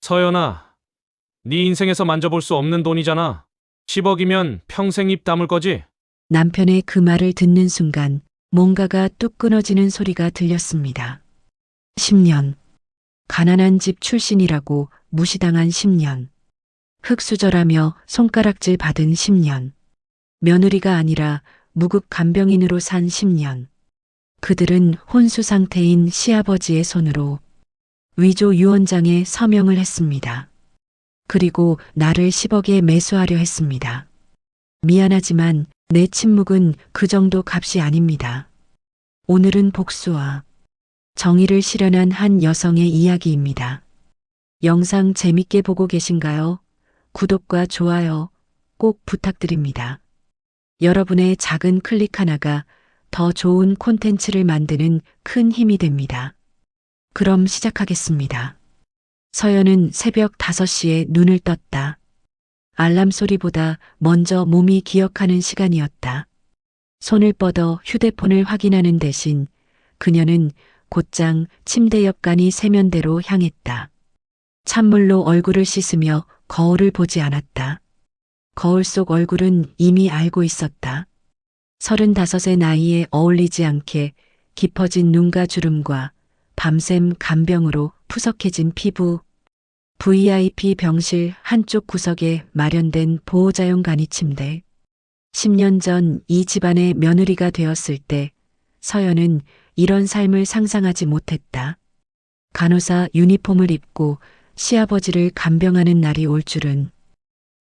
서연아, 네 인생에서 만져볼 수 없는 돈이잖아. 10억이면 평생 입 다물 거지? 남편의 그 말을 듣는 순간 뭔가가 뚝 끊어지는 소리가 들렸습니다. 10년. 가난한 집 출신이라고 무시당한 10년. 흙수저라며 손가락질 받은 10년. 며느리가 아니라 무급 간병인으로 산 10년. 그들은 혼수 상태인 시아버지의 손으로 위조 유언장에 서명을 했습니다. 그리고 나를 10억에 매수하려 했습니다. 미안하지만 내 침묵은 그 정도 값이 아닙니다. 오늘은 복수와 정의를 실현한 한 여성의 이야기입니다. 영상 재밌게 보고 계신가요? 구독과 좋아요 꼭 부탁드립니다. 여러분의 작은 클릭 하나가 더 좋은 콘텐츠를 만드는 큰 힘이 됩니다. 그럼 시작하겠습니다. 서연은 새벽 5시에 눈을 떴다. 알람 소리보다 먼저 몸이 기억하는 시간이었다. 손을 뻗어 휴대폰을 확인하는 대신 그녀는 곧장 침대 옆간이 세면대로 향했다. 찬물로 얼굴을 씻으며 거울을 보지 않았다. 거울 속 얼굴은 이미 알고 있었다. 35의 나이에 어울리지 않게 깊어진 눈가 주름과 밤샘 간병으로 푸석해진 피부, VIP 병실 한쪽 구석에 마련된 보호자용 간이 침대. 10년 전 이 집안의 며느리가 되었을 때 서연은 이런 삶을 상상하지 못했다. 간호사 유니폼을 입고 시아버지를 간병하는 날이 올 줄은.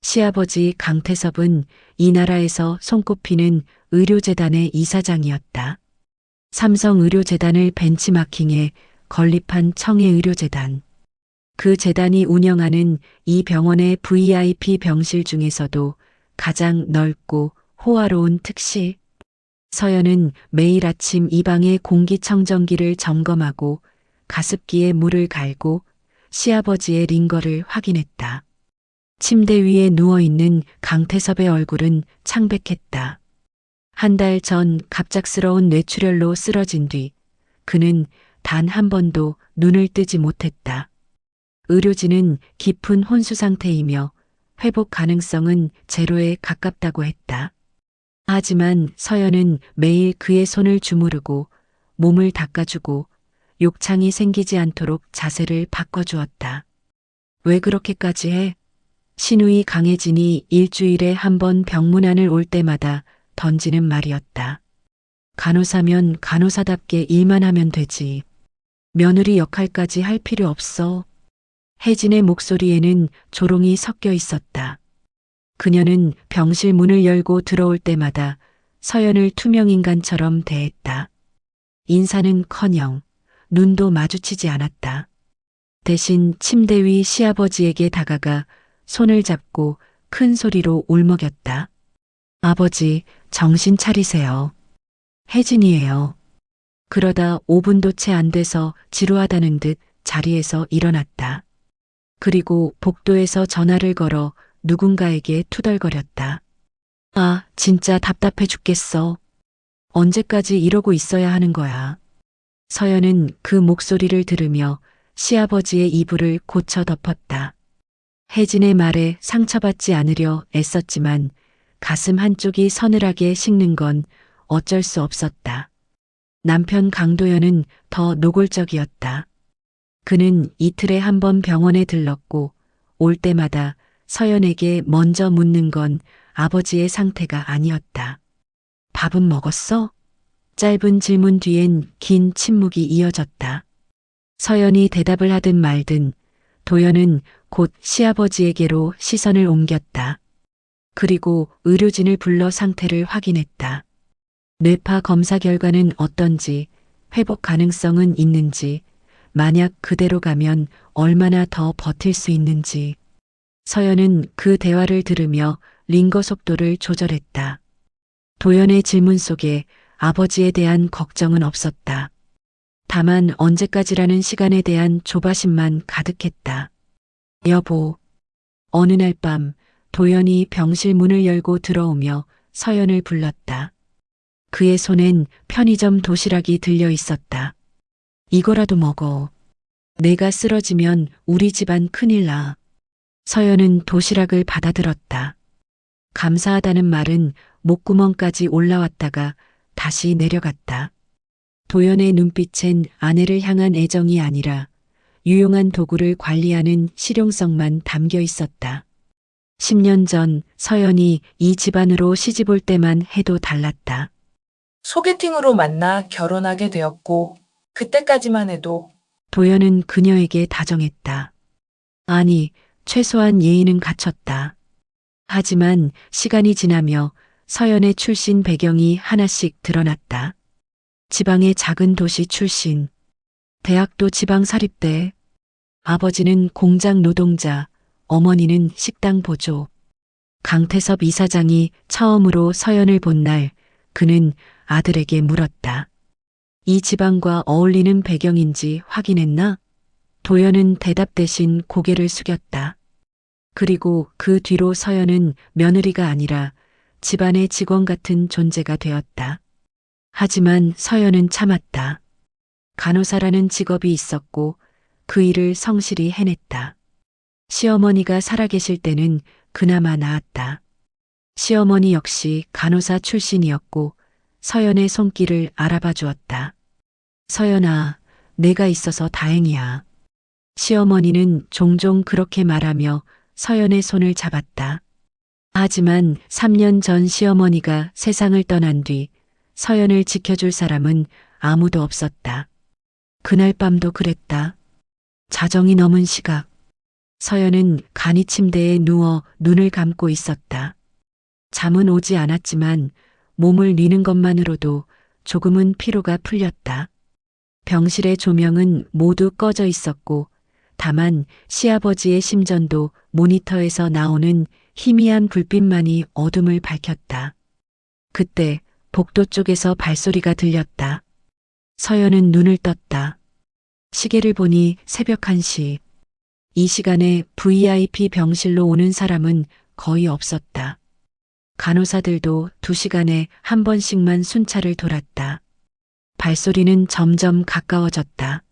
시아버지 강태섭은 이 나라에서 손꼽히는 의료재단의 이사장이었다. 삼성의료재단을 벤치마킹해 건립한 청해의료재단. 그 재단이 운영하는 이 병원의 VIP 병실 중에서도 가장 넓고 호화로운 특실. 서연은 매일 아침 이 방의 공기청정기를 점검하고 가습기에 물을 갈고 시아버지의 링거를 확인했다. 침대 위에 누워있는 강태섭의 얼굴은 창백했다. 한 달 전 갑작스러운 뇌출혈로 쓰러진 뒤 그는 단 한 번도 눈을 뜨지 못했다. 의료진은 깊은 혼수 상태이며 회복 가능성은 제로에 가깝다고 했다. 하지만 서연은 매일 그의 손을 주무르고 몸을 닦아주고 욕창이 생기지 않도록 자세를 바꿔주었다. 왜 그렇게까지 해? 신우이 강혜진이 일주일에 한 번 병문안을 올 때마다 던지는 말이었다. 간호사면 간호사답게 일만 하면 되지. 며느리 역할까지 할 필요 없어. 혜진의 목소리에는 조롱이 섞여 있었다. 그녀는 병실 문을 열고 들어올 때마다 서연을 투명인간처럼 대했다. 인사는커녕 눈도 마주치지 않았다. 대신 침대 위 시아버지에게 다가가 손을 잡고 큰 소리로 울먹였다. 아버지, 정신 차리세요. 혜진이에요. 그러다 5분도 채 안 돼서 지루하다는 듯 자리에서 일어났다. 그리고 복도에서 전화를 걸어 누군가에게 투덜거렸다. 아, 진짜 답답해 죽겠어. 언제까지 이러고 있어야 하는 거야. 서연은 그 목소리를 들으며 시아버지의 이불을 고쳐 덮었다. 혜진의 말에 상처받지 않으려 애썼지만 가슴 한쪽이 서늘하게 식는 건 어쩔 수 없었다. 남편 강도연은 더 노골적이었다. 그는 이틀에 한 번 병원에 들렀고 올 때마다 서연에게 먼저 묻는 건 아버지의 상태가 아니었다. 밥은 먹었어? 짧은 질문 뒤엔 긴 침묵이 이어졌다. 서연이 대답을 하든 말든 도연은 곧 시아버지에게로 시선을 옮겼다. 그리고 의료진을 불러 상태를 확인했다. 뇌파 검사 결과는 어떤지, 회복 가능성은 있는지, 만약 그대로 가면 얼마나 더 버틸 수 있는지. 서연은 그 대화를 들으며 링거 속도를 조절했다. 도연의 질문 속에 아버지에 대한 걱정은 없었다. 다만 언제까지라는 시간에 대한 조바심만 가득했다. 여보. 어느 날 밤 도연이 병실 문을 열고 들어오며 서연을 불렀다. 그의 손엔 편의점 도시락이 들려 있었다. 이거라도 먹어. 내가 쓰러지면 우리 집안 큰일 나. 서연은 도시락을 받아들었다. 감사하다는 말은 목구멍까지 올라왔다가 다시 내려갔다. 도연의 눈빛엔 아내를 향한 애정이 아니라 유용한 도구를 관리하는 실용성만 담겨 있었다. 10년 전 서연이 이 집안으로 시집 올 때만 해도 달랐다. 소개팅으로 만나 결혼하게 되었고, 그때까지만 해도 도연은 그녀에게 다정했다. 아니, 최소한 예의는 갖췄다. 하지만 시간이 지나며 서연의 출신 배경이 하나씩 드러났다. 지방의 작은 도시 출신, 대학도 지방 사립대, 아버지는 공장 노동자, 어머니는 식당 보조. 강태섭 이사장이 처음으로 서연을 본 날, 그는 아들에게 물었다. 이 지방과 어울리는 배경인지 확인했나? 도연은 대답 대신 고개를 숙였다. 그리고 그 뒤로 서연은 며느리가 아니라 집안의 직원 같은 존재가 되었다. 하지만 서연은 참았다. 간호사라는 직업이 있었고 그 일을 성실히 해냈다. 시어머니가 살아계실 때는 그나마 나았다. 시어머니 역시 간호사 출신이었고 서연의 손길을 알아봐 주었다. 서연아, 내가 있어서 다행이야. 시어머니는 종종 그렇게 말하며 서연의 손을 잡았다. 하지만 3년 전 시어머니가 세상을 떠난 뒤 서연을 지켜줄 사람은 아무도 없었다. 그날 밤도 그랬다. 자정이 넘은 시각. 서연은 간이 침대에 누워 눈을 감고 있었다. 잠은 오지 않았지만 몸을 뉘는 것만으로도 조금은 피로가 풀렸다. 병실의 조명은 모두 꺼져 있었고 다만 시아버지의 심전도 모니터에서 나오는 희미한 불빛만이 어둠을 밝혔다. 그때 복도 쪽에서 발소리가 들렸다. 서연은 눈을 떴다. 시계를 보니 새벽 1시. 이 시간에 VIP 병실로 오는 사람은 거의 없었다. 간호사들도 2시간에 한 번씩만 순찰을 돌았다. 발소리는 점점 가까워졌다.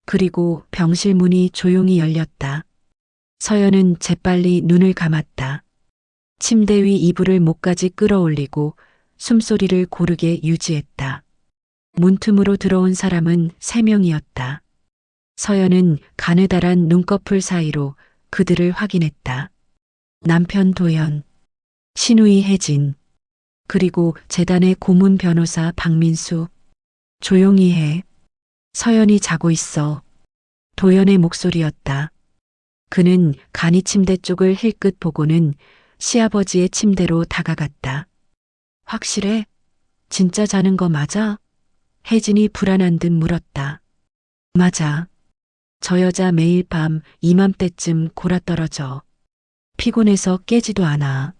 그리고 병실 문이 조용히 열렸다. 서연은 재빨리 눈을 감았다. 침대 위 이불을 목까지 끌어올리고 숨소리를 고르게 유지했다. 문틈으로 들어온 사람은 3명이었다. 서연은 가느다란 눈꺼풀 사이로 그들을 확인했다. 남편 도연, 시누이 혜진, 그리고 재단의 고문 변호사 박민수. 조용히 해. 서연이 자고 있어. 도연의 목소리였다. 그는 간이 침대 쪽을 힐끗 보고는 시아버지의 침대로 다가갔다. 확실해? 진짜 자는 거 맞아? 혜진이 불안한 듯 물었다. 맞아. 저 여자 매일 밤 이맘때쯤 골아떨어져. 피곤해서 깨지도 않아.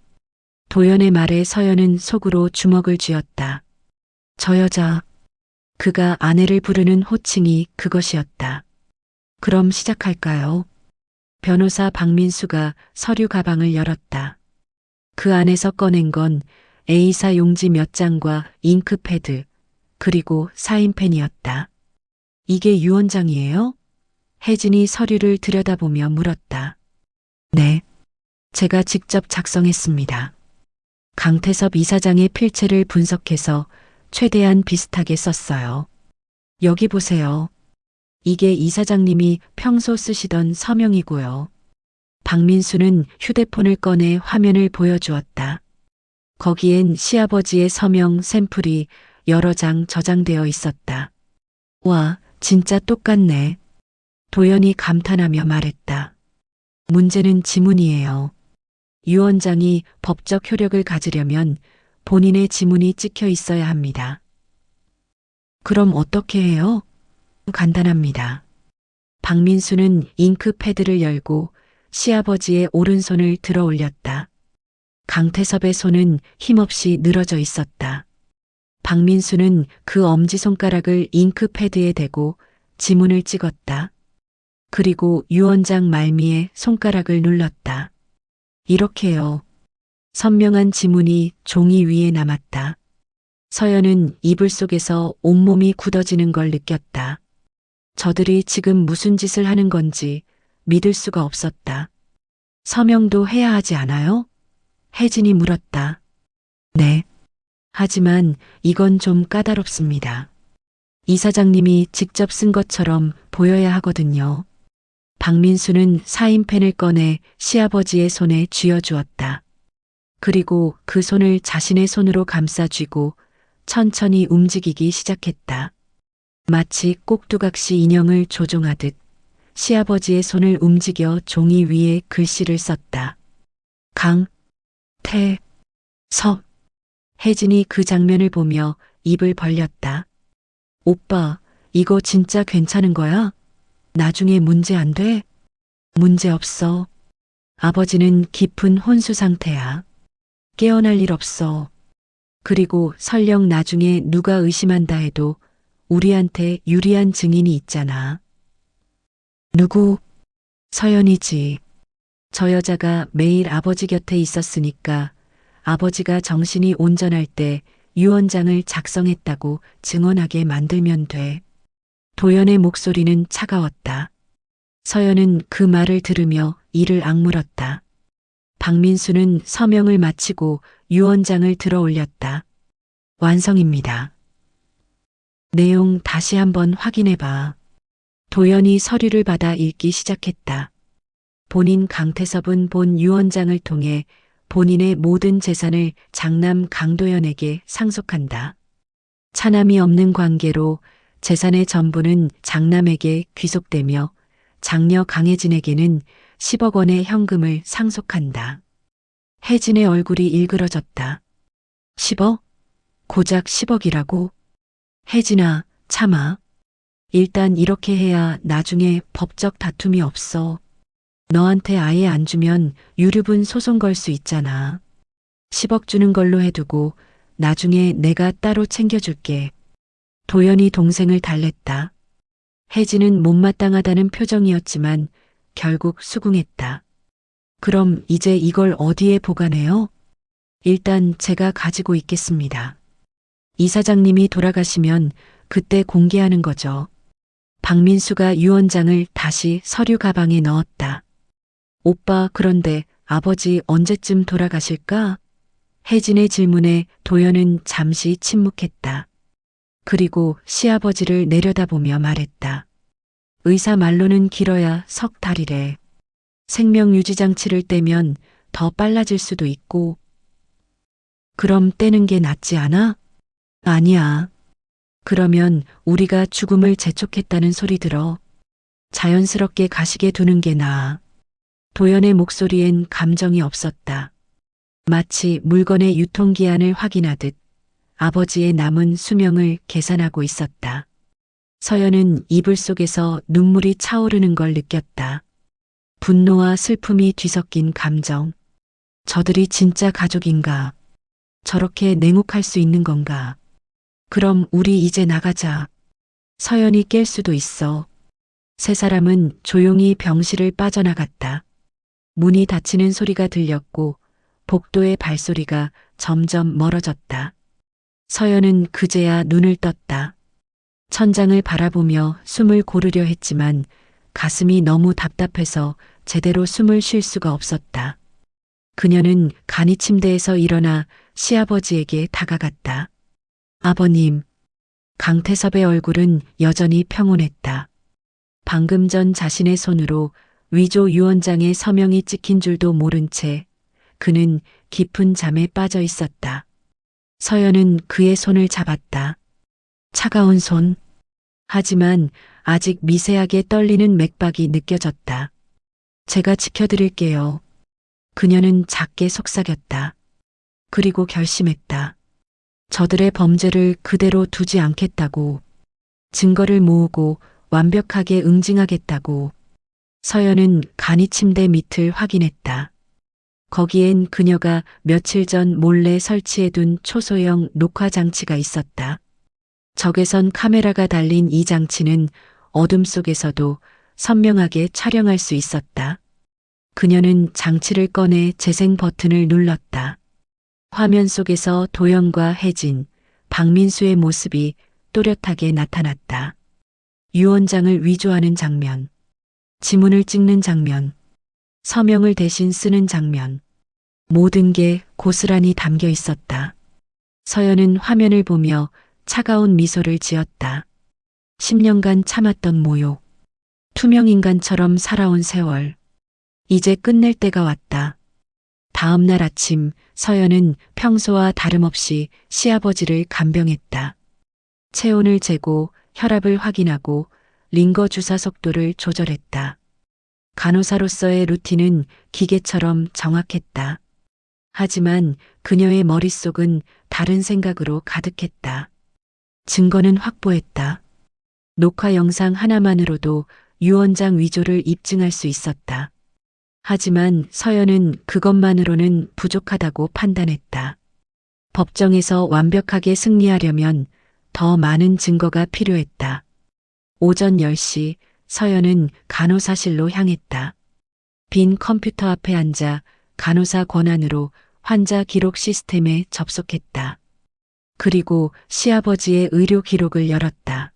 도연의 말에 서연은 속으로 주먹을 쥐었다. 저 여자. 그가 아내를 부르는 호칭이 그것이었다. 그럼 시작할까요? 변호사 박민수가 서류 가방을 열었다. 그 안에서 꺼낸 건 A사 용지 몇 장과 잉크패드, 그리고 사인펜이었다. 이게 유 원장이에요? 혜진이 서류를 들여다보며 물었다. 네, 제가 직접 작성했습니다. 강태섭 이사장의 필체를 분석해서 최대한 비슷하게 썼어요. 여기 보세요. 이게 이사장님이 평소 쓰시던 서명이고요. 박민수는 휴대폰을 꺼내 화면을 보여주었다. 거기엔 시아버지의 서명 샘플이 여러 장 저장되어 있었다. 와, 진짜 똑같네. 도연이 감탄하며 말했다. 문제는 지문이에요. 유 원장이 법적 효력을 가지려면 본인의 지문이 찍혀 있어야 합니다. 그럼 어떻게 해요? 간단합니다. 박민수는 잉크패드를 열고 시아버지의 오른손을 들어 올렸다. 강태섭의 손은 힘없이 늘어져 있었다. 박민수는 그 엄지손가락을 잉크패드에 대고 지문을 찍었다. 그리고 유 원장 말미에 손가락을 눌렀다. 이렇게요. 선명한 지문이 종이 위에 남았다. 서연은 이불 속에서 온몸이 굳어지는 걸 느꼈다. 저들이 지금 무슨 짓을 하는 건지 믿을 수가 없었다. 서명도 해야 하지 않아요? 혜진이 물었다. 네. 하지만 이건 좀 까다롭습니다. 이사장님이 직접 쓴 것처럼 보여야 하거든요. 박민수는 사인펜을 꺼내 시아버지의 손에 쥐어주었다. 그리고 그 손을 자신의 손으로 감싸쥐고 천천히 움직이기 시작했다. 마치 꼭두각시 인형을 조종하듯 시아버지의 손을 움직여 종이 위에 글씨를 썼다. 강, 태, 섭. 혜진이 그 장면을 보며 입을 벌렸다. 오빠, 이거 진짜 괜찮은 거야? 나중에 문제 안 돼? 문제 없어. 아버지는 깊은 혼수 상태야. 깨어날 일 없어. 그리고 설령 나중에 누가 의심한다 해도 우리한테 유리한 증인이 있잖아. 누구? 서연이지. 저 여자가 매일 아버지 곁에 있었으니까 아버지가 정신이 온전할 때 유언장을 작성했다고 증언하게 만들면 돼. 도연의 목소리는 차가웠다. 서연은 그 말을 들으며 이를 악물었다. 박민수는 서명을 마치고 유언장을 들어 올렸다. 완성입니다. 내용 다시 한번 확인해봐. 도연이 서류를 받아 읽기 시작했다. 본인 강태섭은 본 유언장을 통해 본인의 모든 재산을 장남 강도연에게 상속한다. 차남이 없는 관계로 재산의 전부는 장남에게 귀속되며 장녀 강혜진에게는 10억 원의 현금을 상속한다. 혜진의 얼굴이 일그러졌다. 10억? 고작 10억이라고? 혜진아, 참아. 일단 이렇게 해야 나중에 법적 다툼이 없어. 너한테 아예 안 주면 유류분 소송 걸 수 있잖아. 10억 주는 걸로 해두고 나중에 내가 따로 챙겨줄게. 도연이 동생을 달랬다. 혜진은 못마땅하다는 표정이었지만 결국 수긍했다. 그럼 이제 이걸 어디에 보관해요? 일단 제가 가지고 있겠습니다. 이사장님이 돌아가시면 그때 공개하는 거죠. 박민수가 유언장을 다시 서류 가방에 넣었다. 오빠, 그런데 아버지 언제쯤 돌아가실까? 혜진의 질문에 도연은 잠시 침묵했다. 그리고 시아버지를 내려다보며 말했다. 의사 말로는 길어야 석 달이래. 생명유지장치를 떼면 더 빨라질 수도 있고. 그럼 떼는 게 낫지 않아? 아니야. 그러면 우리가 죽음을 재촉했다는 소리 들어. 자연스럽게 가시게 두는 게 나아. 도연의 목소리엔 감정이 없었다. 마치 물건의 유통기한을 확인하듯 아버지의 남은 수명을 계산하고 있었다. 서연은 이불 속에서 눈물이 차오르는 걸 느꼈다. 분노와 슬픔이 뒤섞인 감정. 저들이 진짜 가족인가? 저렇게 냉혹할 수 있는 건가? 그럼 우리 이제 나가자. 서연이 깰 수도 있어. 세 사람은 조용히 병실을 빠져나갔다. 문이 닫히는 소리가 들렸고 복도의 발소리가 점점 멀어졌다. 서연은 그제야 눈을 떴다. 천장을 바라보며 숨을 고르려 했지만 가슴이 너무 답답해서 제대로 숨을 쉴 수가 없었다. 그녀는 간이 침대에서 일어나 시아버지에게 다가갔다. 아버님. 강태섭의 얼굴은 여전히 평온했다. 방금 전 자신의 손으로 위조 유언장에 서명이 찍힌 줄도 모른 채 그는 깊은 잠에 빠져 있었다. 서연은 그의 손을 잡았다. 차가운 손. 하지만 아직 미세하게 떨리는 맥박이 느껴졌다. 제가 지켜드릴게요. 그녀는 작게 속삭였다. 그리고 결심했다. 저들의 범죄를 그대로 두지 않겠다고. 증거를 모으고 완벽하게 응징하겠다고. 서연은 간이 침대 밑을 확인했다. 거기엔 그녀가 며칠 전 몰래 설치해둔 초소형 녹화 장치가 있었다. 적외선 카메라가 달린 이 장치는 어둠 속에서도 선명하게 촬영할 수 있었다. 그녀는 장치를 꺼내 재생 버튼을 눌렀다. 화면 속에서 도연과 혜진, 박민수의 모습이 또렷하게 나타났다. 유 원장을 위조하는 장면, 지문을 찍는 장면, 서명을 대신 쓰는 장면, 모든 게 고스란히 담겨 있었다. 서연은 화면을 보며 차가운 미소를 지었다. 10년간 참았던 모욕, 투명인간처럼 살아온 세월, 이제 끝낼 때가 왔다. 다음 날 아침 서연은 평소와 다름없이 시아버지를 간병했다. 체온을 재고 혈압을 확인하고 링거 주사 속도를 조절했다. 간호사로서의 루틴은 기계처럼 정확했다. 하지만 그녀의 머릿속은 다른 생각으로 가득했다. 증거는 확보했다. 녹화 영상 하나만으로도 유 원장 위조를 입증할 수 있었다. 하지만 서연은 그것만으로는 부족하다고 판단했다. 법정에서 완벽하게 승리하려면 더 많은 증거가 필요했다. 오전 10시 서연은 간호사실로 향했다. 빈 컴퓨터 앞에 앉아 간호사 권한으로 환자 기록 시스템에 접속했다. 그리고 시아버지의 의료 기록을 열었다.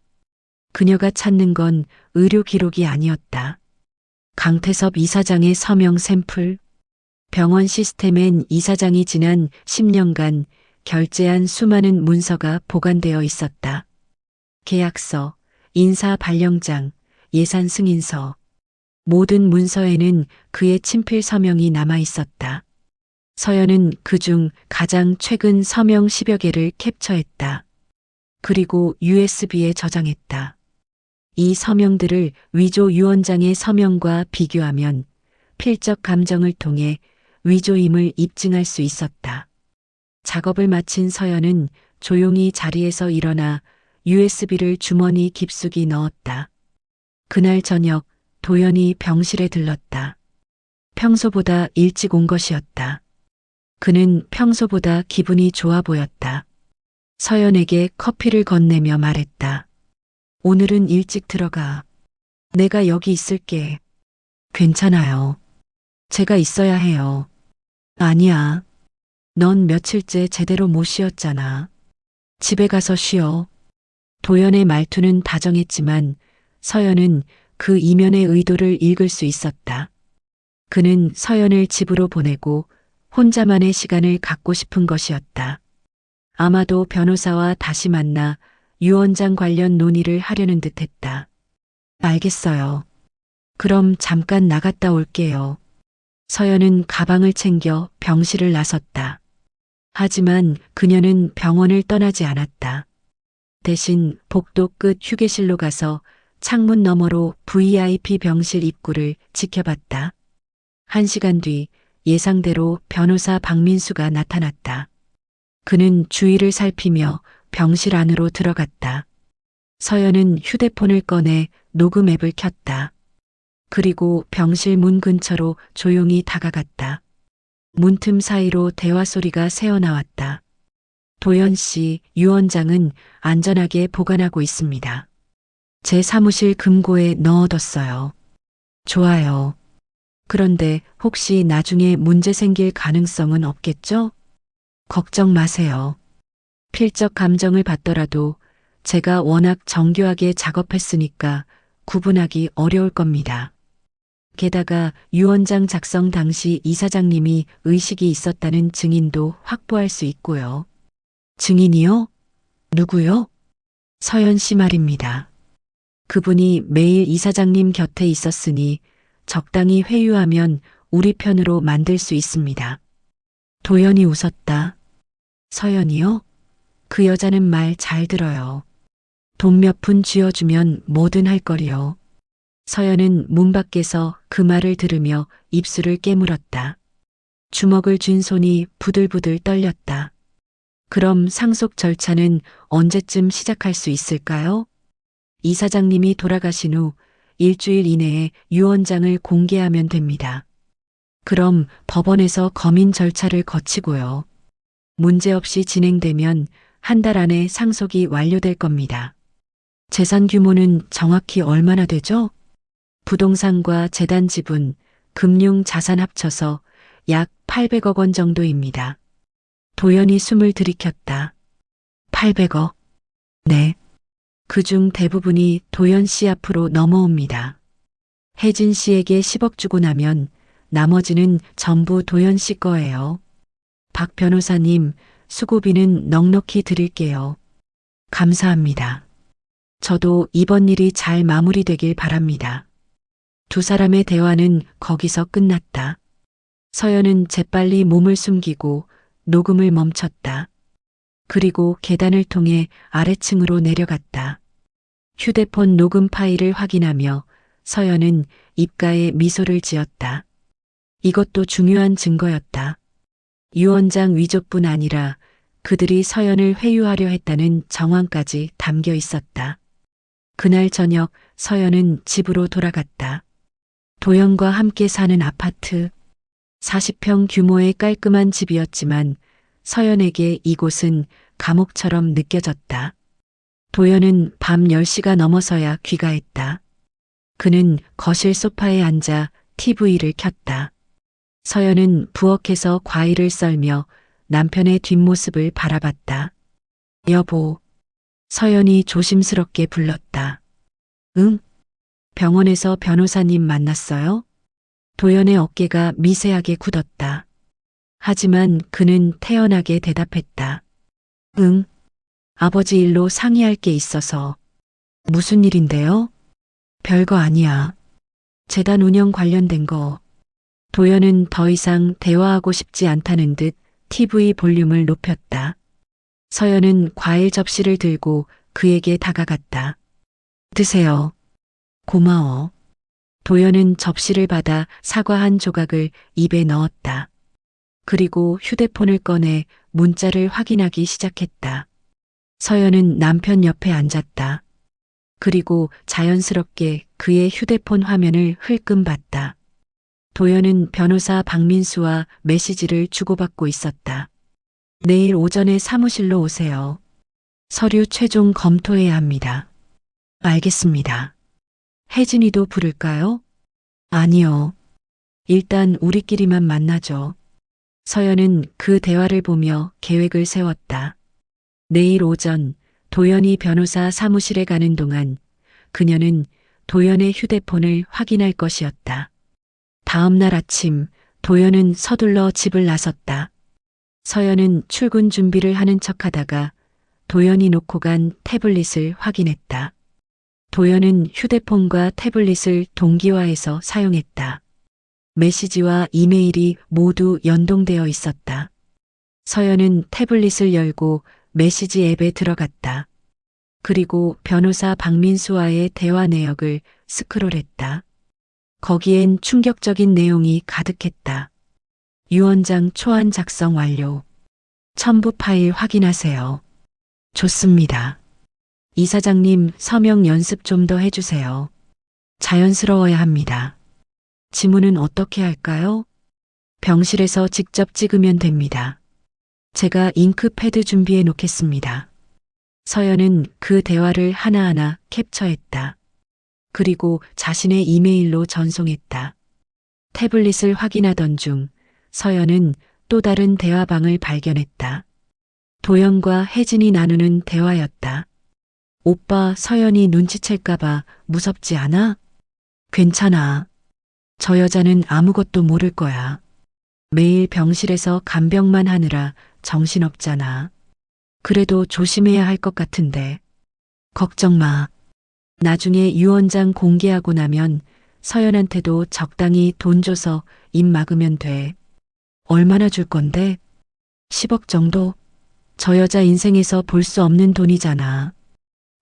그녀가 찾는 건 의료 기록이 아니었다. 강태섭 이사장의 서명 샘플, 병원 시스템엔 이사장이 지난 10년간 결제한 수많은 문서가 보관되어 있었다. 계약서, 인사 발령장, 예산 승인서, 모든 문서에는 그의 친필 서명이 남아 있었다. 서연은 그중 가장 최근 서명 10여 개를 캡처했다. 그리고 USB에 저장했다. 이 서명들을 위조 유 원장의 서명과 비교하면 필적 감정을 통해 위조임을 입증할 수 있었다. 작업을 마친 서연은 조용히 자리에서 일어나 USB를 주머니 깊숙이 넣었다. 그날 저녁 도연이 병실에 들렀다. 평소보다 일찍 온 것이었다. 그는 평소보다 기분이 좋아 보였다. 서연에게 커피를 건네며 말했다. 오늘은 일찍 들어가. 내가 여기 있을게. 괜찮아요. 제가 있어야 해요. 아니야. 넌 며칠째 제대로 못 쉬었잖아. 집에 가서 쉬어. 도연의 말투는 다정했지만 서연은 그 이면의 의도를 읽을 수 있었다. 그는 서연을 집으로 보내고 혼자만의 시간을 갖고 싶은 것이었다. 아마도 변호사와 다시 만나 유 원장 관련 논의를 하려는 듯했다. 알겠어요. 그럼 잠깐 나갔다 올게요. 서연은 가방을 챙겨 병실을 나섰다. 하지만 그녀는 병원을 떠나지 않았다. 대신 복도 끝 휴게실로 가서 창문 너머로 VIP 병실 입구를 지켜봤다. 1시간 뒤 예상대로 변호사 박민수가 나타났다. 그는 주위를 살피며 병실 안으로 들어갔다. 서연은 휴대폰을 꺼내 녹음 앱을 켰다. 그리고 병실 문 근처로 조용히 다가갔다. 문틈 사이로 대화 소리가 새어나왔다. 도연 씨, 유 원장은 안전하게 보관하고 있습니다. 제 사무실 금고에 넣어뒀어요. 좋아요. 그런데 혹시 나중에 문제 생길 가능성은 없겠죠? 걱정 마세요. 필적 감정을 받더라도 제가 워낙 정교하게 작업했으니까 구분하기 어려울 겁니다. 게다가 유 원장 작성 당시 이사장님이 의식이 있었다는 증인도 확보할 수 있고요. 증인이요? 누구요? 서연 씨 말입니다. 그분이 매일 이사장님 곁에 있었으니 적당히 회유하면 우리 편으로 만들 수 있습니다. 도연이 웃었다. 서연이요? 그 여자는 말 잘 들어요. 돈 몇 푼 쥐어주면 뭐든 할 거리요. 서연은 문 밖에서 그 말을 들으며 입술을 깨물었다. 주먹을 쥔 손이 부들부들 떨렸다. 그럼 상속 절차는 언제쯤 시작할 수 있을까요? 이사장님이 돌아가신 후 일주일 이내에 유 원장을 공개하면 됩니다. 그럼 법원에서 검인 절차를 거치고요. 문제없이 진행되면 한 달 안에 상속이 완료될 겁니다. 재산 규모는 정확히 얼마나 되죠? 부동산과 재단 지분, 금융 자산 합쳐서 약 800억 원 정도입니다. 도연이 숨을 들이켰다. 800억. 네. 그중 대부분이 도연 씨 앞으로 넘어옵니다. 혜진 씨에게 10억 주고 나면 나머지는 전부 도연 씨 거예요. 박 변호사님, 수고비는 넉넉히 드릴게요. 감사합니다. 저도 이번 일이 잘 마무리되길 바랍니다. 두 사람의 대화는 거기서 끝났다. 서연은 재빨리 몸을 숨기고 녹음을 멈췄다. 그리고 계단을 통해 아래층으로 내려갔다. 휴대폰 녹음 파일을 확인하며 서연은 입가에 미소를 지었다. 이것도 중요한 증거였다. 유 원장 위족뿐 아니라 그들이 서연을 회유하려 했다는 정황까지 담겨 있었다. 그날 저녁 서연은 집으로 돌아갔다. 도연과 함께 사는 아파트. 40평 규모의 깔끔한 집이었지만 서연에게 이곳은 감옥처럼 느껴졌다. 도연은 밤 10시가 넘어서야 귀가했다. 그는 거실 소파에 앉아 TV를 켰다. 서연은 부엌에서 과일을 썰며 남편의 뒷모습을 바라봤다. 여보. 서연이 조심스럽게 불렀다. 응? 병원에서 변호사님 만났어요? 도연의 어깨가 미세하게 굳었다. 하지만 그는 태연하게 대답했다. 응. 아버지 일로 상의할 게 있어서. 무슨 일인데요? 별거 아니야. 재단 운영 관련된 거. 도연은 더 이상 대화하고 싶지 않다는 듯 TV 볼륨을 높였다. 서연은 과일 접시를 들고 그에게 다가갔다. 드세요. 고마워. 도연은 접시를 받아 사과 한 조각을 입에 넣었다. 그리고 휴대폰을 꺼내 문자를 확인하기 시작했다. 서연은 남편 옆에 앉았다. 그리고 자연스럽게 그의 휴대폰 화면을 흘끔 봤다. 도연은 변호사 박민수와 메시지를 주고받고 있었다. 내일 오전에 사무실로 오세요. 서류 최종 검토해야 합니다. 알겠습니다. 혜진이도 부를까요? 아니요. 일단 우리끼리만 만나죠. 서연은 그 대화를 보며 계획을 세웠다. 내일 오전 도연이 변호사 사무실에 가는 동안 그녀는 도연의 휴대폰을 확인할 것이었다. 다음 날 아침 도연은 서둘러 집을 나섰다. 서연은 출근 준비를 하는 척하다가 도연이 놓고 간 태블릿을 확인했다. 도연은 휴대폰과 태블릿을 동기화해서 사용했다. 메시지와 이메일이 모두 연동되어 있었다. 서연은 태블릿을 열고 메시지 앱에 들어갔다. 그리고 변호사 박민수와의 대화 내역을 스크롤했다. 거기엔 충격적인 내용이 가득했다. 유 원장 초안 작성 완료. 첨부 파일 확인하세요. 좋습니다. 이사장님 서명 연습 좀 더 해주세요. 자연스러워야 합니다. 지문은 어떻게 할까요? 병실에서 직접 찍으면 됩니다. 제가 잉크패드 준비해 놓겠습니다. 서연은 그 대화를 하나하나 캡처했다. 그리고 자신의 이메일로 전송했다. 태블릿을 확인하던 중 서연은 또 다른 대화방을 발견했다. 도연과 혜진이 나누는 대화였다. 오빠 서연이 눈치챌까봐 무섭지 않아? 괜찮아. 저 여자는 아무것도 모를 거야. 매일 병실에서 간병만 하느라 정신없잖아. 그래도 조심해야 할 것 같은데. 걱정 마. 나중에 유 원장 공개하고 나면 서연한테도 적당히 돈 줘서 입 막으면 돼. 얼마나 줄 건데? 10억 정도? 저 여자 인생에서 볼 수 없는 돈이잖아.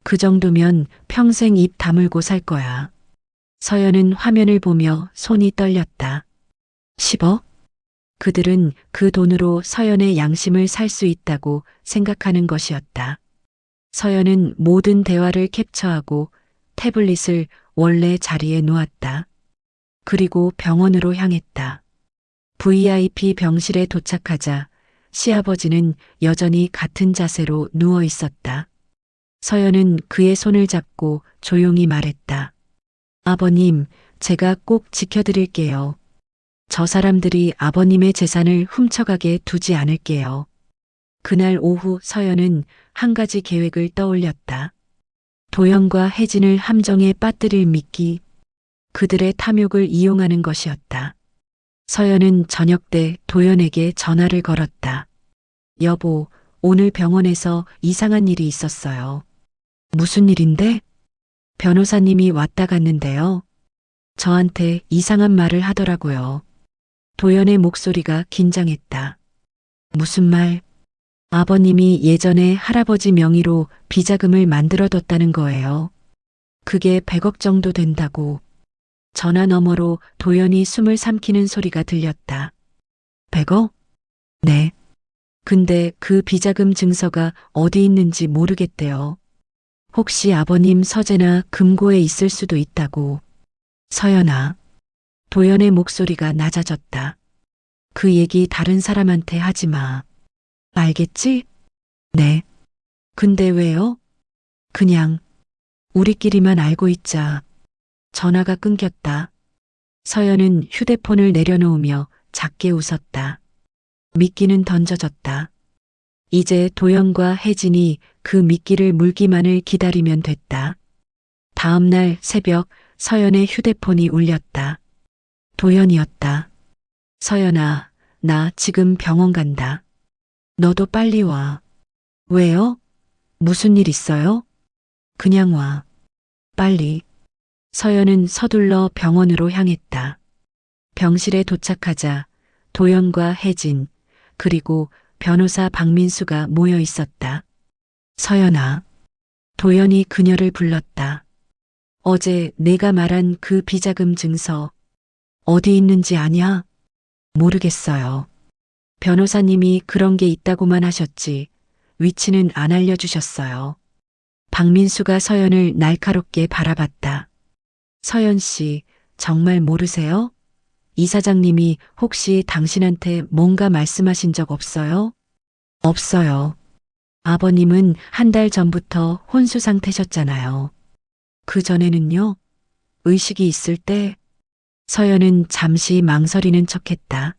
그 정도면 평생 입 다물고 살 거야. 서연은 화면을 보며 손이 떨렸다. 10억? 그들은 그 돈으로 서연의 양심을 살 수 있다고 생각하는 것이었다. 서연은 모든 대화를 캡처하고 태블릿을 원래 자리에 놓았다. 그리고 병원으로 향했다. VIP 병실에 도착하자 시아버지는 여전히 같은 자세로 누워 있었다. 서연은 그의 손을 잡고 조용히 말했다. 아버님, 제가 꼭 지켜드릴게요. 저 사람들이 아버님의 재산을 훔쳐가게 두지 않을게요. 그날 오후 서연은 한 가지 계획을 떠올렸다. 도연과 혜진을 함정에 빠뜨릴 미끼, 그들의 탐욕을 이용하는 것이었다. 서연은 저녁 때 도연에게 전화를 걸었다. 여보, 오늘 병원에서 이상한 일이 있었어요. 무슨 일인데? 변호사님이 왔다 갔는데요. 저한테 이상한 말을 하더라고요. 도연의 목소리가 긴장했다. 무슨 말? 아버님이 예전에 할아버지 명의로 비자금을 만들어뒀다는 거예요. 그게 100억 정도 된다고. 전화 너머로 도연이 숨을 삼키는 소리가 들렸다. 100억? 네. 근데 그 비자금 증서가 어디 있는지 모르겠대요. 혹시 아버님 서재나 금고에 있을 수도 있다고. 서연아. 도연의 목소리가 낮아졌다. 그 얘기 다른 사람한테 하지 마. 알겠지? 네. 근데 왜요? 그냥 우리끼리만 알고 있자. 전화가 끊겼다. 서연은 휴대폰을 내려놓으며 작게 웃었다. 미끼는 던져졌다. 이제 도연과 혜진이 그 미끼를 물기만을 기다리면 됐다. 다음 날 새벽 서연의 휴대폰이 울렸다. 도연이었다. 서연아, 나 지금 병원 간다. 너도 빨리 와. 왜요? 무슨 일 있어요? 그냥 와. 빨리. 서연은 서둘러 병원으로 향했다. 병실에 도착하자 도연과 혜진, 그리고 변호사 박민수가 모여 있었다. 서연아. 도연이 그녀를 불렀다. 어제 내가 말한 그 비자금 증서 어디 있는지 아냐? 모르겠어요. 변호사님이 그런 게 있다고만 하셨지 위치는 안 알려주셨어요. 박민수가 서연을 날카롭게 바라봤다. 서연 씨, 정말 모르세요? 이사장님이 혹시 당신한테 뭔가 말씀하신 적 없어요? 없어요. 아버님은 한 달 전부터 혼수 상태셨잖아요. 그 전에는요? 의식이 있을 때 서연은 잠시 망설이는 척했다.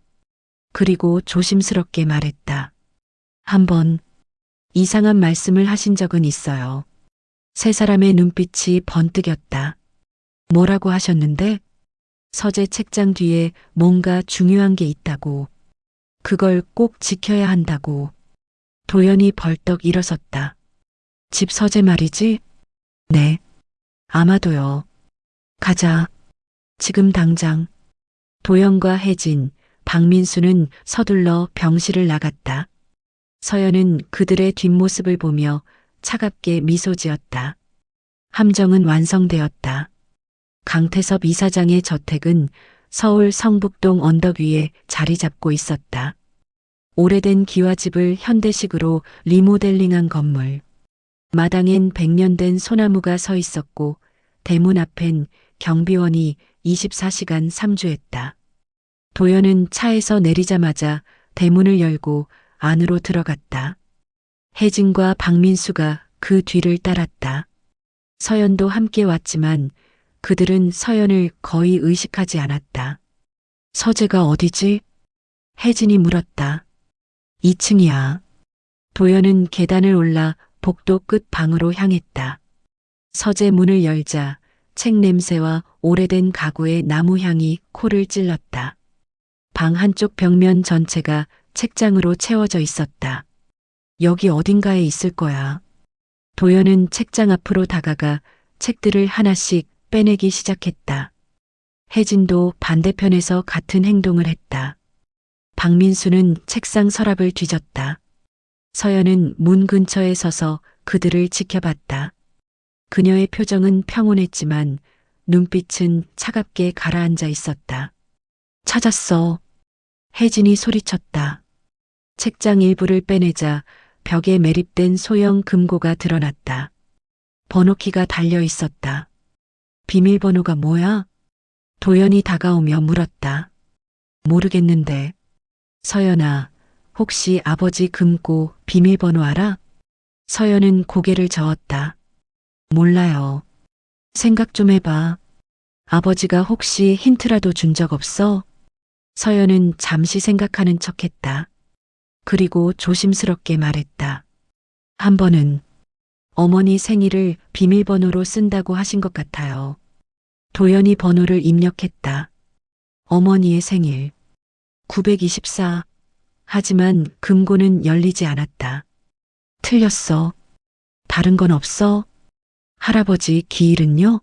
그리고 조심스럽게 말했다. 한번 이상한 말씀을 하신 적은 있어요. 세 사람의 눈빛이 번뜩였다. 뭐라고 하셨는데? 서재 책장 뒤에 뭔가 중요한 게 있다고. 그걸 꼭 지켜야 한다고. 도연이 벌떡 일어섰다. 집 서재 말이지? 네. 아마도요. 가자. 지금 당장. 도연과 혜진, 박민수는 서둘러 병실을 나갔다. 서연은 그들의 뒷모습을 보며 차갑게 미소 지었다. 함정은 완성되었다. 강태섭 이사장의 저택은 서울 성북동 언덕 위에 자리 잡고 있었다. 오래된 기와집을 현대식으로 리모델링한 건물. 마당엔 100년 된 소나무가 서 있었고 대문 앞엔 경비원이 24시간 삼주했다. 도연은 차에서 내리자마자 대문을 열고 안으로 들어갔다. 혜진과 박민수가 그 뒤를 따랐다. 서연도 함께 왔지만 그들은 서연을 거의 의식하지 않았다. 서재가 어디지? 혜진이 물었다. 2층이야. 도연은 계단을 올라 복도 끝 방으로 향했다. 서재 문을 열자 책 냄새와 오래된 가구의 나무 향이 코를 찔렀다. 방 한쪽 벽면 전체가 책장으로 채워져 있었다. 여기 어딘가에 있을 거야. 도연은 책장 앞으로 다가가 책들을 하나씩 빼내기 시작했다. 혜진도 반대편에서 같은 행동을 했다. 박민수는 책상 서랍을 뒤졌다. 서연은 문 근처에 서서 그들을 지켜봤다. 그녀의 표정은 평온했지만 눈빛은 차갑게 가라앉아 있었다. 찾았어. 혜진이 소리쳤다. 책장 일부를 빼내자 벽에 매립된 소형 금고가 드러났다. 번호키가 달려 있었다. 비밀번호가 뭐야? 도연이 다가오며 물었다. 모르겠는데. 서연아, 혹시 아버지 금고 비밀번호 알아? 서연은 고개를 저었다. 몰라요. 생각 좀 해봐. 아버지가 혹시 힌트라도 준 적 없어? 서연은 잠시 생각하는 척했다. 그리고 조심스럽게 말했다. 한 번은. 어머니 생일을 비밀번호로 쓴다고 하신 것 같아요. 도연이 번호를 입력했다. 어머니의 생일. 924. 하지만 금고는 열리지 않았다. 틀렸어. 다른 건 없어? 할아버지 기일은요?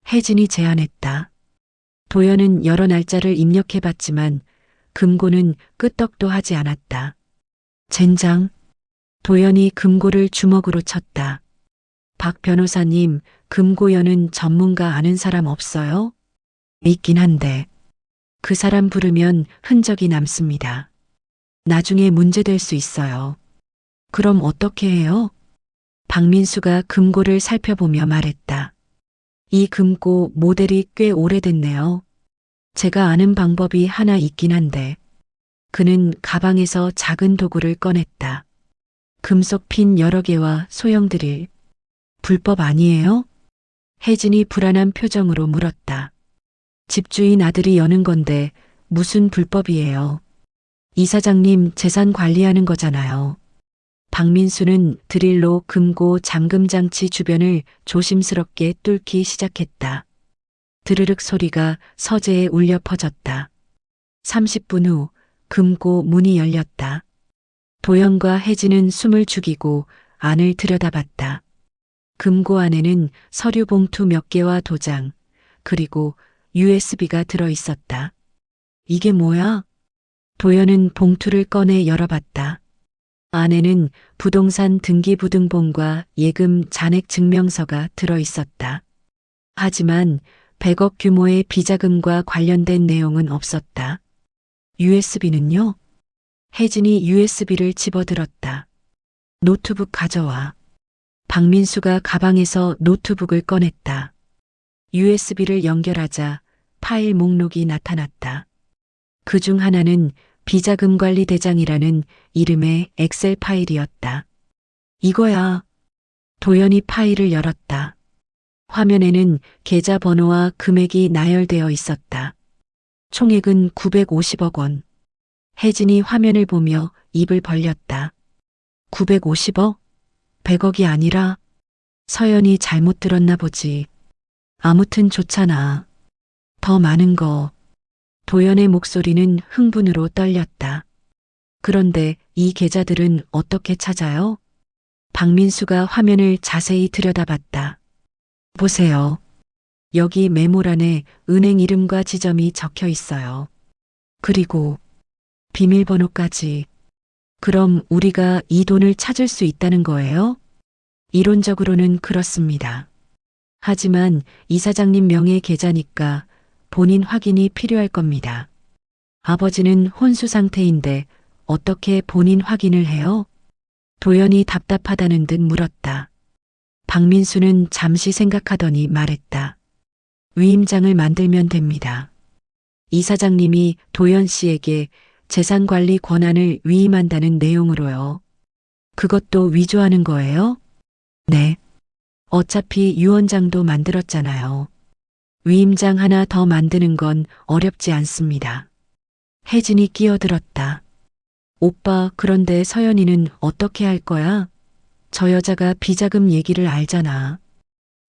혜진이 제안했다. 도연은 여러 날짜를 입력해봤지만 금고는 끄떡도 하지 않았다. 젠장. 도연이 금고를 주먹으로 쳤다. 박 변호사님, 금고연은 전문가 아는 사람 없어요? 있긴 한데. 그 사람 부르면 흔적이 남습니다. 나중에 문제될 수 있어요. 그럼 어떻게 해요? 박민수가 금고를 살펴보며 말했다. 이 금고 모델이 꽤 오래됐네요. 제가 아는 방법이 하나 있긴 한데. 그는 가방에서 작은 도구를 꺼냈다. 금속 핀 여러 개와 소형 드릴. 불법 아니에요? 혜진이 불안한 표정으로 물었다. 집주인 아들이 여는 건데 무슨 불법이에요? 이사장님 재산 관리하는 거잖아요. 박민수는 드릴로 금고 잠금장치 주변을 조심스럽게 뚫기 시작했다. 드르륵 소리가 서재에 울려 퍼졌다. 30분 후 금고 문이 열렸다. 도연과 혜진은 숨을 죽이고 안을 들여다봤다. 금고 안에는 서류 봉투 몇 개와 도장, 그리고 USB가 들어 있었다. 이게 뭐야? 도연은 봉투를 꺼내 열어봤다. 안에는 부동산 등기부등본과 예금 잔액 증명서가 들어 있었다. 하지만 100억 규모의 비자금과 관련된 내용은 없었다. USB는요? 혜진이 USB를 집어들었다. 노트북 가져와. 박민수가 가방에서 노트북을 꺼냈다. USB를 연결하자 파일 목록이 나타났다. 그중 하나는 비자금관리대장이라는 이름의 엑셀 파일이었다. 이거야. 도연이 파일을 열었다. 화면에는 계좌번호와 금액이 나열되어 있었다. 총액은 950억 원. 혜진이 화면을 보며 입을 벌렸다. 950억? 100억이 아니라? 서연이 잘못 들었나 보지. 아무튼 좋잖아. 더 많은 거. 도연의 목소리는 흥분으로 떨렸다. 그런데 이 계좌들은 어떻게 찾아요? 박민수가 화면을 자세히 들여다봤다. 보세요. 여기 메모란에 은행 이름과 지점이 적혀 있어요. 그리고 비밀번호까지. 그럼 우리가 이 돈을 찾을 수 있다는 거예요? 이론적으로는 그렇습니다. 하지만 이사장님 명의 계좌니까 본인 확인이 필요할 겁니다. 아버지는 혼수 상태인데 어떻게 본인 확인을 해요? 도연이 답답하다는 듯 물었다. 박민수는 잠시 생각하더니 말했다. 위임장을 만들면 됩니다. 이사장님이 도연 씨에게 재산관리 권한을 위임한다는 내용으로요. 그것도 위조하는 거예요? 네. 어차피 유언장도 만들었잖아요. 위임장 하나 더 만드는 건 어렵지 않습니다. 혜진이 끼어들었다. 오빠, 그런데 서연이는 어떻게 할 거야? 저 여자가 비자금 얘기를 알잖아.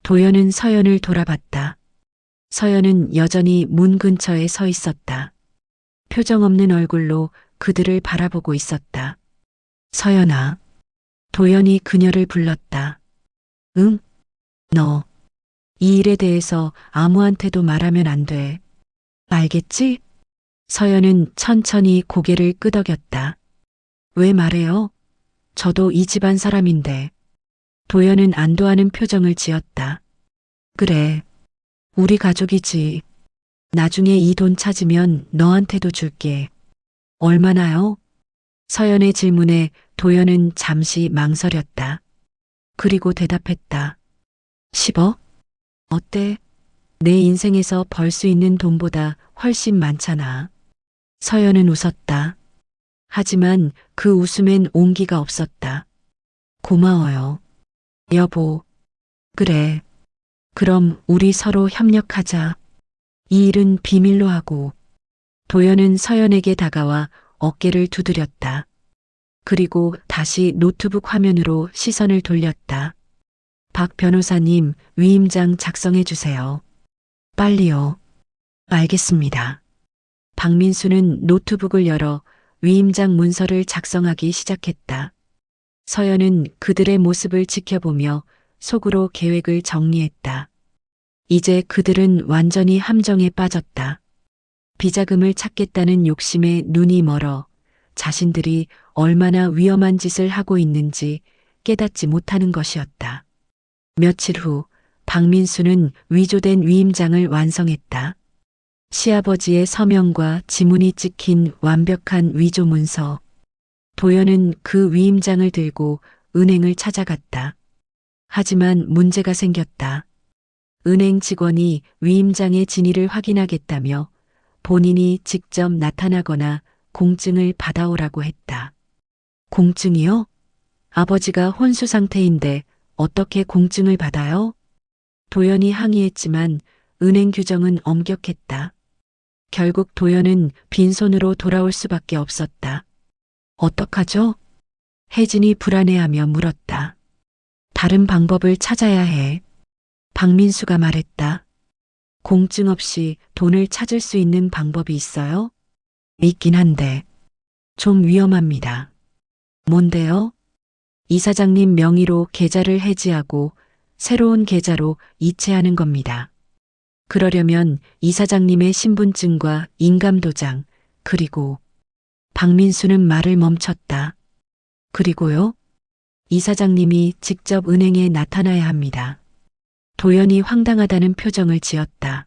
도연은 서연을 돌아봤다. 서연은 여전히 문 근처에 서 있었다. 표정 없는 얼굴로 그들을 바라보고 있었다. 서연아. 도연이 그녀를 불렀다. 응? 너. 이 일에 대해서 아무한테도 말하면 안 돼. 알겠지? 서연은 천천히 고개를 끄덕였다. 왜 말해요? 저도 이 집안 사람인데. 도연은 안도하는 표정을 지었다. 그래. 우리 가족이지. 나중에 이 돈 찾으면 너한테도 줄게. 얼마나요? 서연의 질문에 도연은 잠시 망설였다. 그리고 대답했다. 10억? 어때? 내 인생에서 벌 수 있는 돈보다 훨씬 많잖아. 서연은 웃었다. 하지만 그 웃음엔 온기가 없었다. 고마워요. 여보. 그래. 그럼 우리 서로 협력하자. 이 일은 비밀로 하고. 도연은 서연에게 다가와 어깨를 두드렸다. 그리고 다시 노트북 화면으로 시선을 돌렸다. 박 변호사님, 위임장 작성해 주세요. 빨리요. 알겠습니다. 박민수는 노트북을 열어 위임장 문서를 작성하기 시작했다. 서연은 그들의 모습을 지켜보며 속으로 계획을 정리했다. 이제 그들은 완전히 함정에 빠졌다. 비자금을 찾겠다는 욕심에 눈이 멀어 자신들이 얼마나 위험한 짓을 하고 있는지 깨닫지 못하는 것이었다. 며칠 후 박민수는 위조된 위임장을 완성했다. 시아버지의 서명과 지문이 찍힌 완벽한 위조 문서. 도연은 그 위임장을 들고 은행을 찾아갔다. 하지만 문제가 생겼다. 은행 직원이 위임장의 진위를 확인하겠다며 본인이 직접 나타나거나 공증을 받아오라고 했다. 공증이요? 아버지가 혼수 상태인데 어떻게 공증을 받아요? 도연이 항의했지만 은행 규정은 엄격했다. 결국 도연은 빈손으로 돌아올 수밖에 없었다. 어떡하죠? 혜진이 불안해하며 물었다. 다른 방법을 찾아야 해. 박민수가 말했다. 공증 없이 돈을 찾을 수 있는 방법이 있어요? 있긴 한데 좀 위험합니다. 뭔데요? 이사장님 명의로 계좌를 해지하고 새로운 계좌로 이체하는 겁니다. 그러려면 이사장님의 신분증과 인감도장, 그리고 박민수는 말을 멈췄다. 그리고요? 이사장님이 직접 은행에 나타나야 합니다. 도연이 황당하다는 표정을 지었다.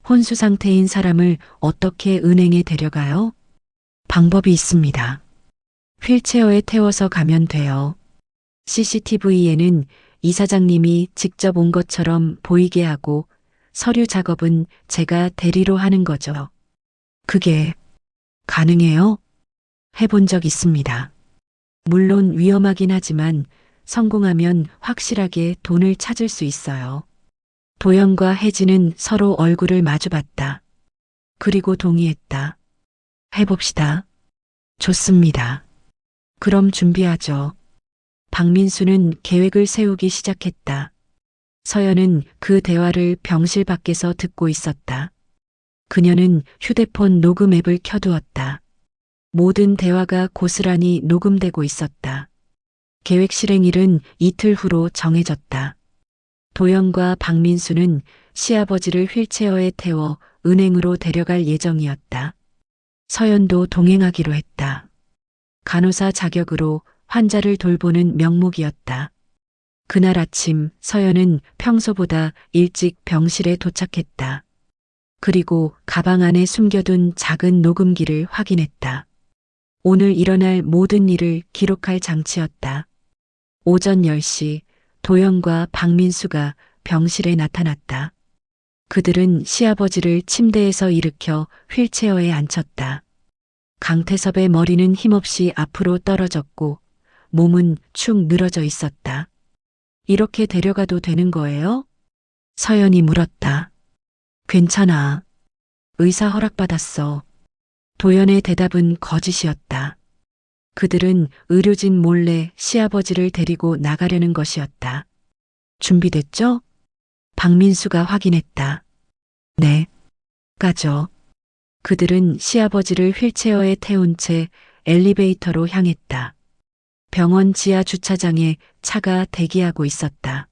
혼수 상태인 사람을 어떻게 은행에 데려가요? 방법이 있습니다. 휠체어에 태워서 가면 돼요. CCTV에는 이사장님이 직접 온 것처럼 보이게 하고 서류 작업은 제가 대리로 하는 거죠. 그게 가능해요? 해본 적 있습니다. 물론 위험하긴 하지만 성공하면 확실하게 돈을 찾을 수 있어요. 도연과 혜진은 서로 얼굴을 마주봤다. 그리고 동의했다. 해봅시다. 좋습니다. 그럼 준비하죠. 박민수는 계획을 세우기 시작했다. 서연은 그 대화를 병실 밖에서 듣고 있었다. 그녀는 휴대폰 녹음 앱을 켜두었다. 모든 대화가 고스란히 녹음되고 있었다. 계획 실행일은 이틀 후로 정해졌다. 도연과 박민수는 시아버지를 휠체어에 태워 은행으로 데려갈 예정이었다. 서연도 동행하기로 했다. 간호사 자격으로 환자를 돌보는 명목이었다. 그날 아침 서연은 평소보다 일찍 병실에 도착했다. 그리고 가방 안에 숨겨둔 작은 녹음기를 확인했다. 오늘 일어날 모든 일을 기록할 장치였다. 오전 10시 도연과 박민수가 병실에 나타났다. 그들은 시아버지를 침대에서 일으켜 휠체어에 앉혔다. 강태섭의 머리는 힘없이 앞으로 떨어졌고 몸은 축 늘어져 있었다. 이렇게 데려가도 되는 거예요? 서연이 물었다. 괜찮아. 의사 허락받았어. 도연의 대답은 거짓이었다. 그들은 의료진 몰래 시아버지를 데리고 나가려는 것이었다. 준비됐죠? 박민수가 확인했다. 네. 가죠. 그들은 시아버지를 휠체어에 태운 채 엘리베이터로 향했다. 병원 지하 주차장에 차가 대기하고 있었다.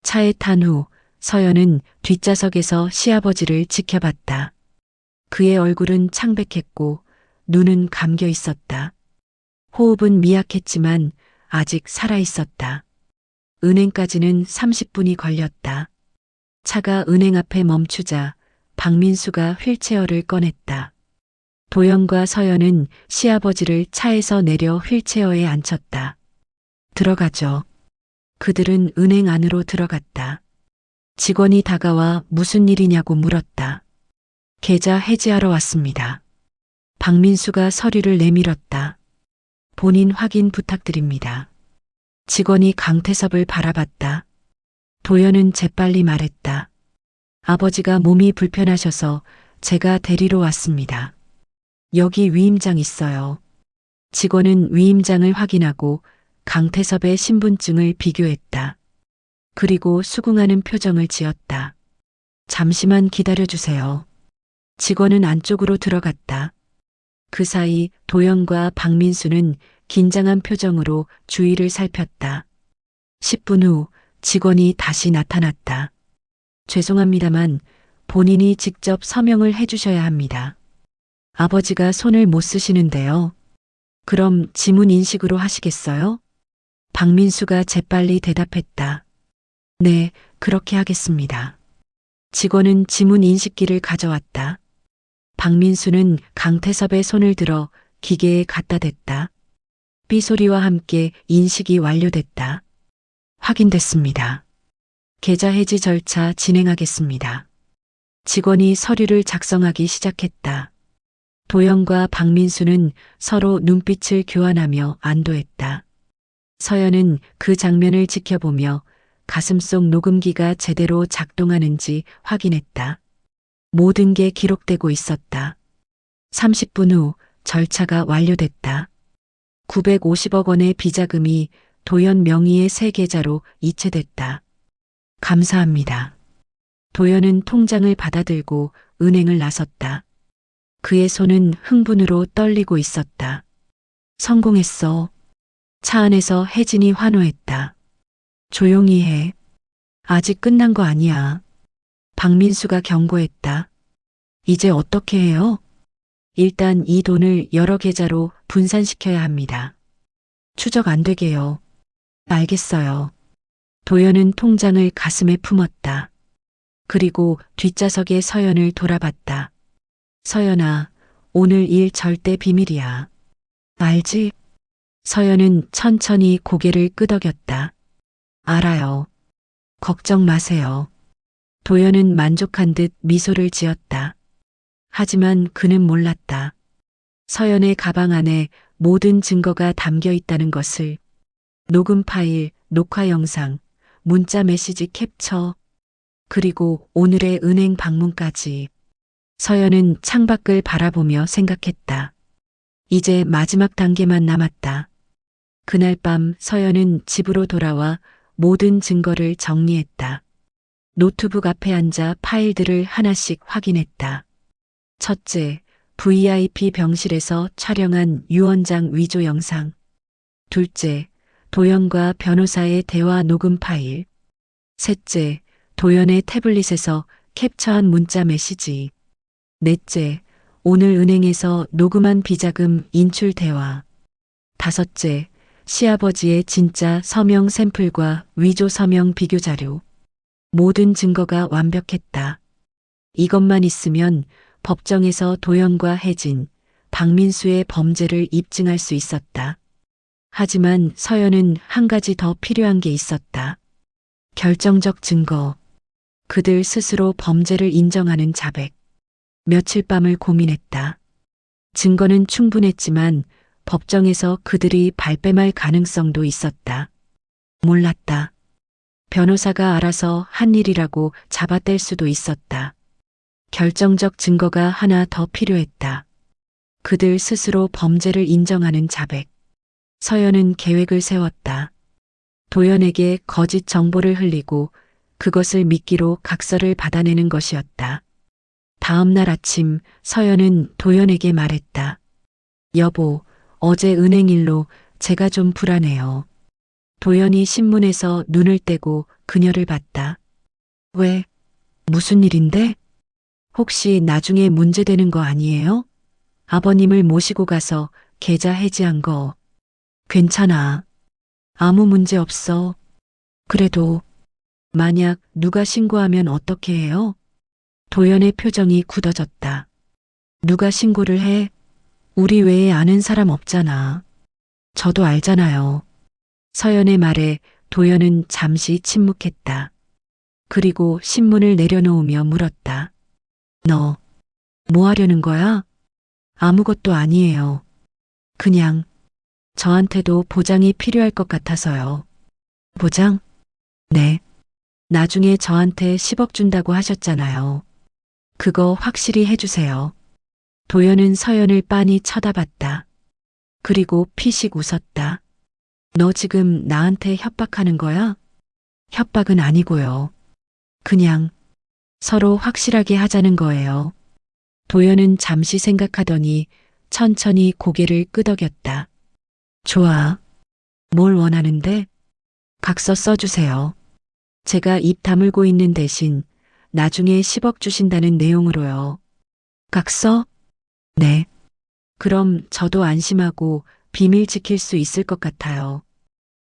차에 탄 후 서연은 뒷좌석에서 시아버지를 지켜봤다. 그의 얼굴은 창백했고 눈은 감겨 있었다. 호흡은 미약했지만 아직 살아 있었다. 은행까지는 30분이 걸렸다. 차가 은행 앞에 멈추자 박민수가 휠체어를 꺼냈다. 도연과 서연은 시아버지를 차에서 내려 휠체어에 앉혔다. 들어가죠. 그들은 은행 안으로 들어갔다. 직원이 다가와 무슨 일이냐고 물었다. 계좌 해지하러 왔습니다. 박민수가 서류를 내밀었다. 본인 확인 부탁드립니다. 직원이 강태섭을 바라봤다. 도연은 재빨리 말했다. 아버지가 몸이 불편하셔서 제가 데리러 왔습니다. 여기 위임장 있어요. 직원은 위임장을 확인하고 강태섭의 신분증을 비교했다. 그리고 수긍하는 표정을 지었다. 잠시만 기다려주세요. 직원은 안쪽으로 들어갔다. 그 사이 도연과 박민수는 긴장한 표정으로 주위를 살폈다. 10분 후 직원이 다시 나타났다. 죄송합니다만 본인이 직접 서명을 해주셔야 합니다. 아버지가 손을 못 쓰시는데요. 그럼 지문 인식으로 하시겠어요? 박민수가 재빨리 대답했다. 네, 그렇게 하겠습니다. 직원은 지문 인식기를 가져왔다. 박민수는 강태섭의 손을 들어 기계에 갖다 댔다. 삐 소리와 함께 인식이 완료됐다. 확인됐습니다. 계좌 해지 절차 진행하겠습니다. 직원이 서류를 작성하기 시작했다. 도연과 박민수는 서로 눈빛을 교환하며 안도했다. 서연은 그 장면을 지켜보며 가슴속 녹음기가 제대로 작동하는지 확인했다. 모든 게 기록되고 있었다. 30분 후 절차가 완료됐다. 950억 원의 비자금이 도연 명의의 새 계좌로 이체됐다. 감사합니다. 도연은 통장을 받아들고 은행을 나섰다. 그의 손은 흥분으로 떨리고 있었다. 성공했어. 차 안에서 혜진이 환호했다. 조용히 해. 아직 끝난 거 아니야. 박민수가 경고했다. 이제 어떻게 해요? 일단 이 돈을 여러 계좌로 분산시켜야 합니다. 추적 안 되게요. 알겠어요. 도연은 통장을 가슴에 품었다. 그리고 뒷좌석의 서연을 돌아봤다. 서연아, 오늘 일 절대 비밀이야. 알지? 서연은 천천히 고개를 끄덕였다. 알아요. 걱정 마세요. 도연은 만족한 듯 미소를 지었다. 하지만 그는 몰랐다. 서연의 가방 안에 모든 증거가 담겨 있다는 것을. 녹음 파일, 녹화 영상, 문자 메시지 캡처, 그리고 오늘의 은행 방문까지. 서연은 창밖을 바라보며 생각했다. 이제 마지막 단계만 남았다. 그날 밤 서연은 집으로 돌아와 모든 증거를 정리했다. 노트북 앞에 앉아 파일들을 하나씩 확인했다. 첫째, VIP 병실에서 촬영한 유원장 위조 영상. 둘째, 도연과 변호사의 대화 녹음 파일. 셋째, 도연의 태블릿에서 캡처한 문자 메시지. 넷째, 오늘 은행에서 녹음한 비자금 인출 대화. 다섯째, 시아버지의 진짜 서명 샘플과 위조 서명 비교 자료. 모든 증거가 완벽했다. 이것만 있으면 법정에서 도연과 혜진, 박민수의 범죄를 입증할 수 있었다. 하지만 서연은 한 가지 더 필요한 게 있었다. 결정적 증거. 그들 스스로 범죄를 인정하는 자백. 며칠 밤을 고민했다. 증거는 충분했지만 법정에서 그들이 발뺌할 가능성도 있었다. 몰랐다. 변호사가 알아서 한 일이라고 잡아뗄 수도 있었다. 결정적 증거가 하나 더 필요했다. 그들 스스로 범죄를 인정하는 자백. 서연은 계획을 세웠다. 도연에게 거짓 정보를 흘리고 그것을 미끼로 각서를 받아내는 것이었다. 다음 날 아침 서연은 도연에게 말했다. 여보, 어제 은행 일로 제가 좀 불안해요. 도연이 신문에서 눈을 떼고 그녀를 봤다. 왜? 무슨 일인데? 혹시 나중에 문제되는 거 아니에요? 아버님을 모시고 가서 계좌 해지한 거. 괜찮아. 아무 문제 없어. 그래도 만약 누가 신고하면 어떻게 해요? 도연의 표정이 굳어졌다. 누가 신고를 해? 우리 외에 아는 사람 없잖아. 저도 알잖아요. 서연의 말에 도연은 잠시 침묵했다. 그리고 신문을 내려놓으며 물었다. 너, 뭐 하려는 거야? 아무것도 아니에요. 그냥 저한테도 보장이 필요할 것 같아서요. 보장? 네. 나중에 저한테 10억 준다고 하셨잖아요. 그거 확실히 해주세요. 도연은 서연을 빤히 쳐다봤다. 그리고 피식 웃었다. 너 지금 나한테 협박하는 거야? 협박은 아니고요. 그냥 서로 확실하게 하자는 거예요. 도연은 잠시 생각하더니 천천히 고개를 끄덕였다. 좋아. 뭘 원하는데? 각서 써주세요. 제가 입 다물고 있는 대신 나중에 10억 주신다는 내용으로요. 각서? 네. 그럼 저도 안심하고 비밀 지킬 수 있을 것 같아요.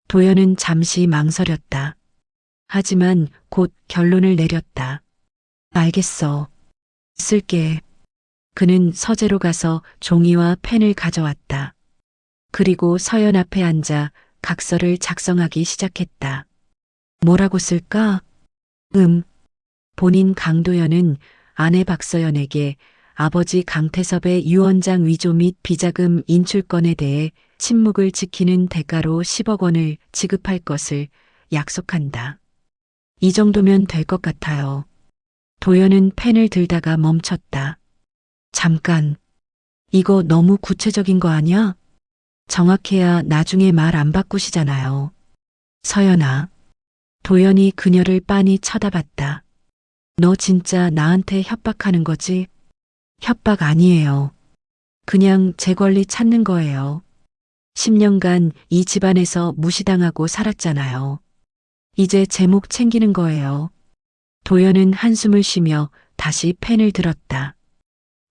도연은 잠시 망설였다. 하지만 곧 결론을 내렸다. 알겠어. 쓸게. 그는 서재로 가서 종이와 펜을 가져왔다. 그리고 서연 앞에 앉아 각서를 작성하기 시작했다. 뭐라고 쓸까? 본인 강도연은 아내 박서연에게 아버지 강태섭의 유언장 위조 및 비자금 인출건에 대해 침묵을 지키는 대가로 10억 원을 지급할 것을 약속한다. 이 정도면 될 것 같아요. 도연은 펜을 들다가 멈췄다. 잠깐. 이거 너무 구체적인 거 아니야? 정확해야 나중에 말 안 바꾸시잖아요. 서연아. 도연이 그녀를 빤히 쳐다봤다. 너 진짜 나한테 협박하는 거지? 협박 아니에요. 그냥 제 권리 찾는 거예요. 10년간 이 집안에서 무시당하고 살았잖아요. 이제 제 목 챙기는 거예요. 도연은 한숨을 쉬며 다시 펜을 들었다.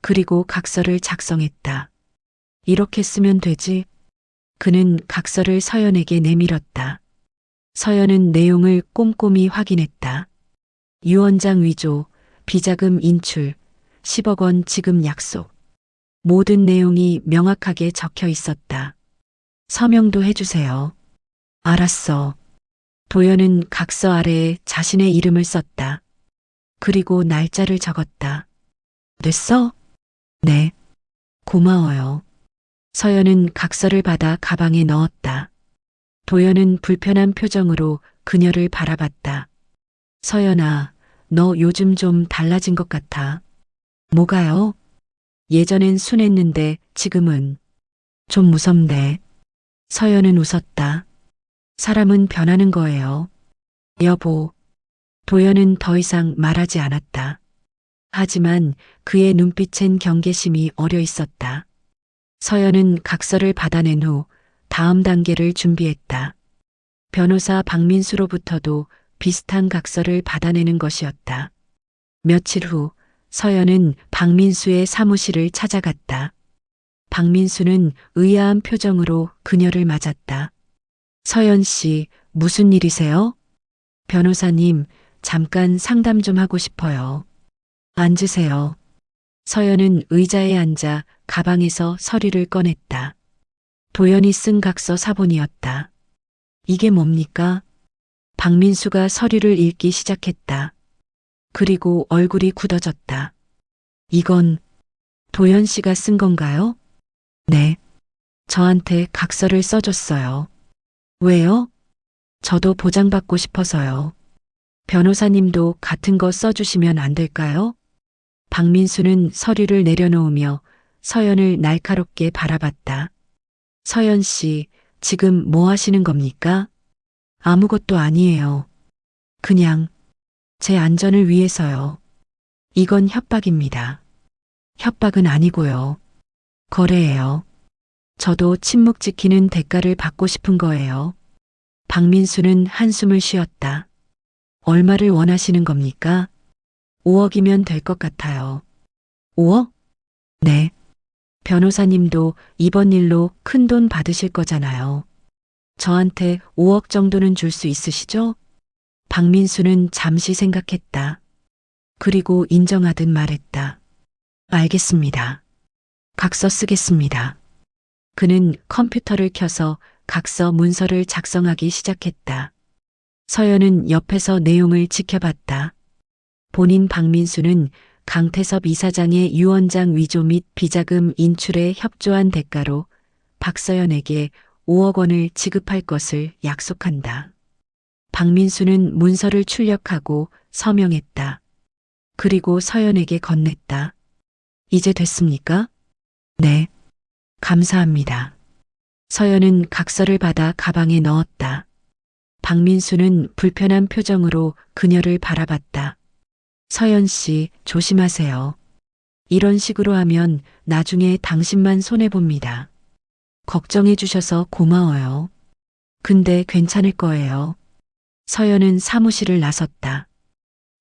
그리고 각서를 작성했다. 이렇게 쓰면 되지. 그는 각서를 서연에게 내밀었다. 서연은 내용을 꼼꼼히 확인했다. 유언장 위조, 비자금 인출, 10억 원 지급 약속. 모든 내용이 명확하게 적혀 있었다. 서명도 해주세요. 알았어. 도연은 각서 아래에 자신의 이름을 썼다. 그리고 날짜를 적었다. 됐어? 네. 고마워요. 서연은 각서를 받아 가방에 넣었다. 도연은 불편한 표정으로 그녀를 바라봤다. 서연아, 너 요즘 좀 달라진 것 같아. 뭐가요? 예전엔 순했는데 지금은 좀 무섭네. 서연은 웃었다. 사람은 변하는 거예요. 여보. 도연은 더 이상 말하지 않았다. 하지만 그의 눈빛엔 경계심이 어려 있었다. 서연은 각서를 받아낸 후 다음 단계를 준비했다. 변호사 박민수로부터도 비슷한 각서를 받아내는 것이었다. 며칠 후 서연은 박민수의 사무실을 찾아갔다. 박민수는 의아한 표정으로 그녀를 맞았다. 서연 씨, 무슨 일이세요? 변호사님, 잠깐 상담 좀 하고 싶어요. 앉으세요. 서연은 의자에 앉아 가방에서 서류를 꺼냈다. 도연이 쓴 각서 사본이었다. 이게 뭡니까? 박민수가 서류를 읽기 시작했다. 그리고 얼굴이 굳어졌다. 이건 도연 씨가 쓴 건가요? 네. 저한테 각서를 써줬어요. 왜요? 저도 보장받고 싶어서요. 변호사님도 같은 거 써주시면 안 될까요? 박민수는 서류를 내려놓으며 서연을 날카롭게 바라봤다. 서연 씨, 지금 뭐 하시는 겁니까? 아무것도 아니에요. 그냥 제 안전을 위해서요. 이건 협박입니다. 협박은 아니고요. 거래예요. 저도 침묵 지키는 대가를 받고 싶은 거예요. 박민수는 한숨을 쉬었다. 얼마를 원하시는 겁니까? 5억이면 될 것 같아요. 5억? 네. 변호사님도 이번 일로 큰 돈 받으실 거잖아요. 저한테 5억 정도는 줄 수 있으시죠? 박민수는 잠시 생각했다. 그리고 인정하듯 말했다. 알겠습니다. 각서 쓰겠습니다. 그는 컴퓨터를 켜서 각서 문서를 작성하기 시작했다. 서연은 옆에서 내용을 지켜봤다. 본인 박민수는 강태섭 이사장의 유언장 위조 및 비자금 인출에 협조한 대가로 박서연에게 5억 원을 지급할 것을 약속한다. 박민수는 문서를 출력하고 서명했다. 그리고 서연에게 건넸다. 이제 됐습니까? 네. 감사합니다. 서연은 각서를 받아 가방에 넣었다. 박민수는 불편한 표정으로 그녀를 바라봤다. 서연 씨, 조심하세요. 이런 식으로 하면 나중에 당신만 손해봅니다. 걱정해 주셔서 고마워요. 근데 괜찮을 거예요. 서연은 사무실을 나섰다.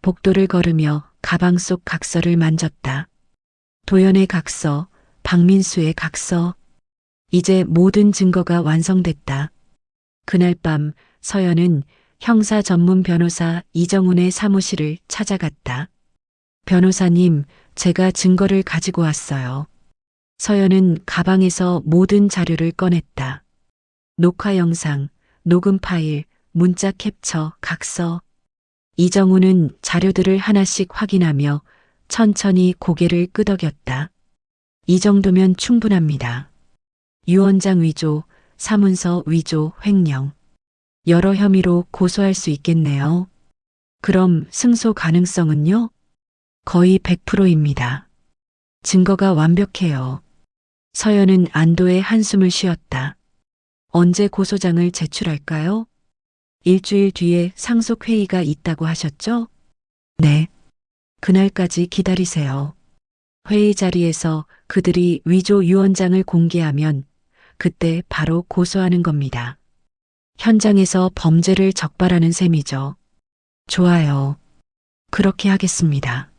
복도를 걸으며 가방 속 각서를 만졌다. 도연의 각서, 박민수의 각서. 이제 모든 증거가 완성됐다. 그날 밤 서연은 형사 전문 변호사 이정훈의 사무실을 찾아갔다. 변호사님, 제가 증거를 가지고 왔어요. 서연은 가방에서 모든 자료를 꺼냈다. 녹화 영상, 녹음 파일, 문자 캡처, 각서. 이정훈은 자료들을 하나씩 확인하며 천천히 고개를 끄덕였다. 이 정도면 충분합니다. 유언장 위조, 사문서 위조, 횡령. 여러 혐의로 고소할 수 있겠네요. 그럼 승소 가능성은요? 거의 100%입니다. 증거가 완벽해요. 서연은 안도의 한숨을 쉬었다. 언제 고소장을 제출할까요? 일주일 뒤에 상속회의가 있다고 하셨죠? 네. 그날까지 기다리세요. 회의 자리에서 그들이 위조 유언장을 공개하면 그때 바로 고소하는 겁니다. 현장에서 범죄를 적발하는 셈이죠. 좋아요. 그렇게 하겠습니다.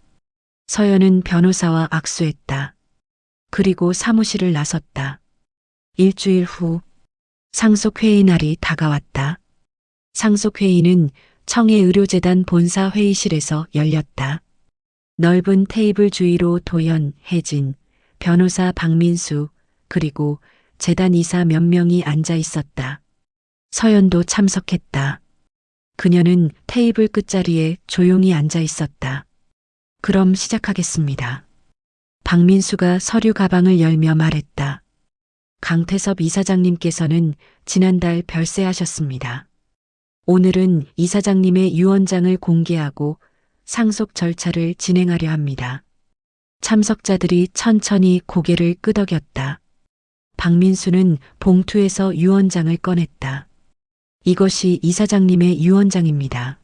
서연은 변호사와 악수했다. 그리고 사무실을 나섰다. 일주일 후 상속회의 날이 다가왔다. 상속회의는 청해의료재단 본사 회의실에서 열렸다. 넓은 테이블 주위로 도연, 혜진, 변호사 박민수, 그리고 재단 이사 몇 명이 앉아 있었다. 서연도 참석했다. 그녀는 테이블 끝자리에 조용히 앉아 있었다. 그럼 시작하겠습니다. 박민수가 서류 가방을 열며 말했다. 강태섭 이사장님께서는 지난달 별세하셨습니다. 오늘은 이사장님의 유언장을 공개하고 상속 절차를 진행하려 합니다. 참석자들이 천천히 고개를 끄덕였다. 박민수는 봉투에서 유언장을 꺼냈다. 이것이 이사장님의 유언장입니다.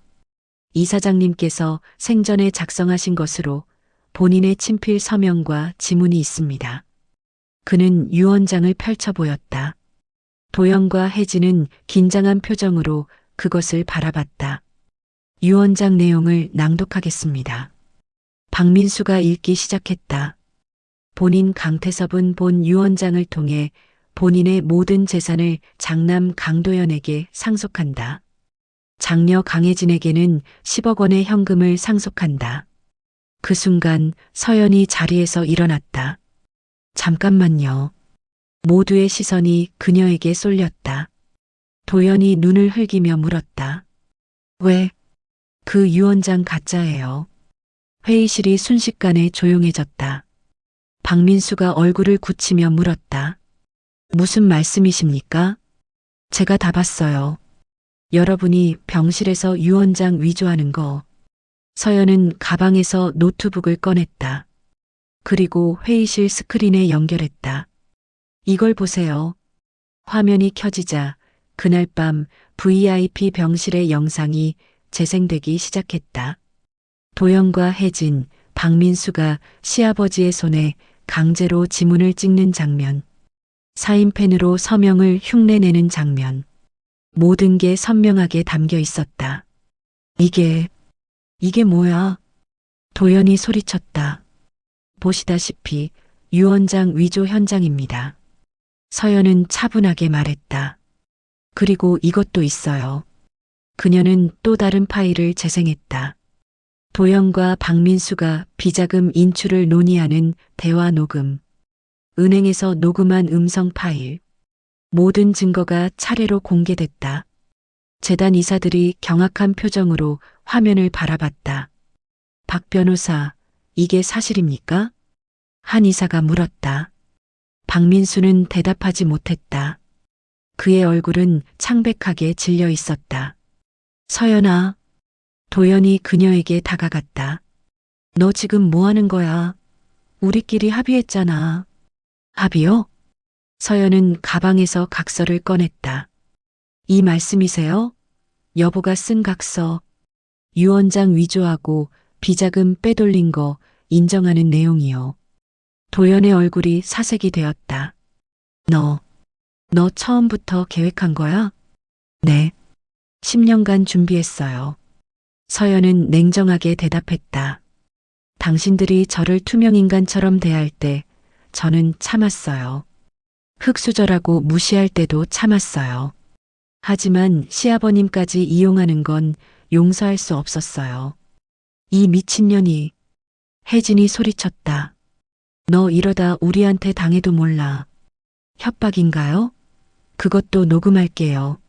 이사장님께서 생전에 작성하신 것으로 본인의 친필 서명과 지문이 있습니다. 그는 유언장을 펼쳐 보였다. 도연과 혜진은 긴장한 표정으로 그것을 바라봤다. 유언장 내용을 낭독하겠습니다. 박민수가 읽기 시작했다. 본인 강태섭은 본 유언장을 통해 본인의 모든 재산을 장남 강도연에게 상속한다. 장녀 강혜진에게는 10억 원의 현금을 상속한다. 그 순간 서연이 자리에서 일어났다. 잠깐만요. 모두의 시선이 그녀에게 쏠렸다. 도연이 눈을 흘기며 물었다. 왜? 그 유언장 가짜예요. 회의실이 순식간에 조용해졌다. 박민수가 얼굴을 굳히며 물었다. 무슨 말씀이십니까? 제가 다 봤어요. 여러분이 병실에서 유언장 위조하는 거. 서연은 가방에서 노트북을 꺼냈다. 그리고 회의실 스크린에 연결했다. 이걸 보세요. 화면이 켜지자 그날 밤 VIP 병실의 영상이 재생되기 시작했다. 도연과 혜진, 박민수가 시아버지의 손에 강제로 지문을 찍는 장면. 사인펜으로 서명을 흉내내는 장면. 모든 게 선명하게 담겨 있었다. 이게 뭐야? 도연이 소리쳤다. 보시다시피 유언장 위조 현장입니다. 서연은 차분하게 말했다. 그리고 이것도 있어요. 그녀는 또 다른 파일을 재생했다. 도연과 박민수가 비자금 인출을 논의하는 대화 녹음. 은행에서 녹음한 음성 파일. 모든 증거가 차례로 공개됐다. 재단 이사들이 경악한 표정으로 화면을 바라봤다. 박 변호사, 이게 사실입니까? 한 이사가 물었다. 박민수는 대답하지 못했다. 그의 얼굴은 창백하게 질려 있었다. 서연아. 도연이 그녀에게 다가갔다. 너 지금 뭐 하는 거야? 우리끼리 합의했잖아. 합의요? 서연은 가방에서 각서를 꺼냈다. 이 말씀이세요? 여보가 쓴 각서, 유 원장 위조하고 비자금 빼돌린 거 인정하는 내용이요. 도연의 얼굴이 사색이 되었다. 너 처음부터 계획한 거야? 네. 10년간 준비했어요. 서연은 냉정하게 대답했다. 당신들이 저를 투명인간처럼 대할 때 저는 참았어요. 흙수저라고 무시할 때도 참았어요. 하지만 시아버님까지 이용하는 건 용서할 수 없었어요. 이 미친년이. 혜진이 소리쳤다. 너 이러다 우리한테 당해도 몰라. 협박인가요? 그것도 녹음할게요.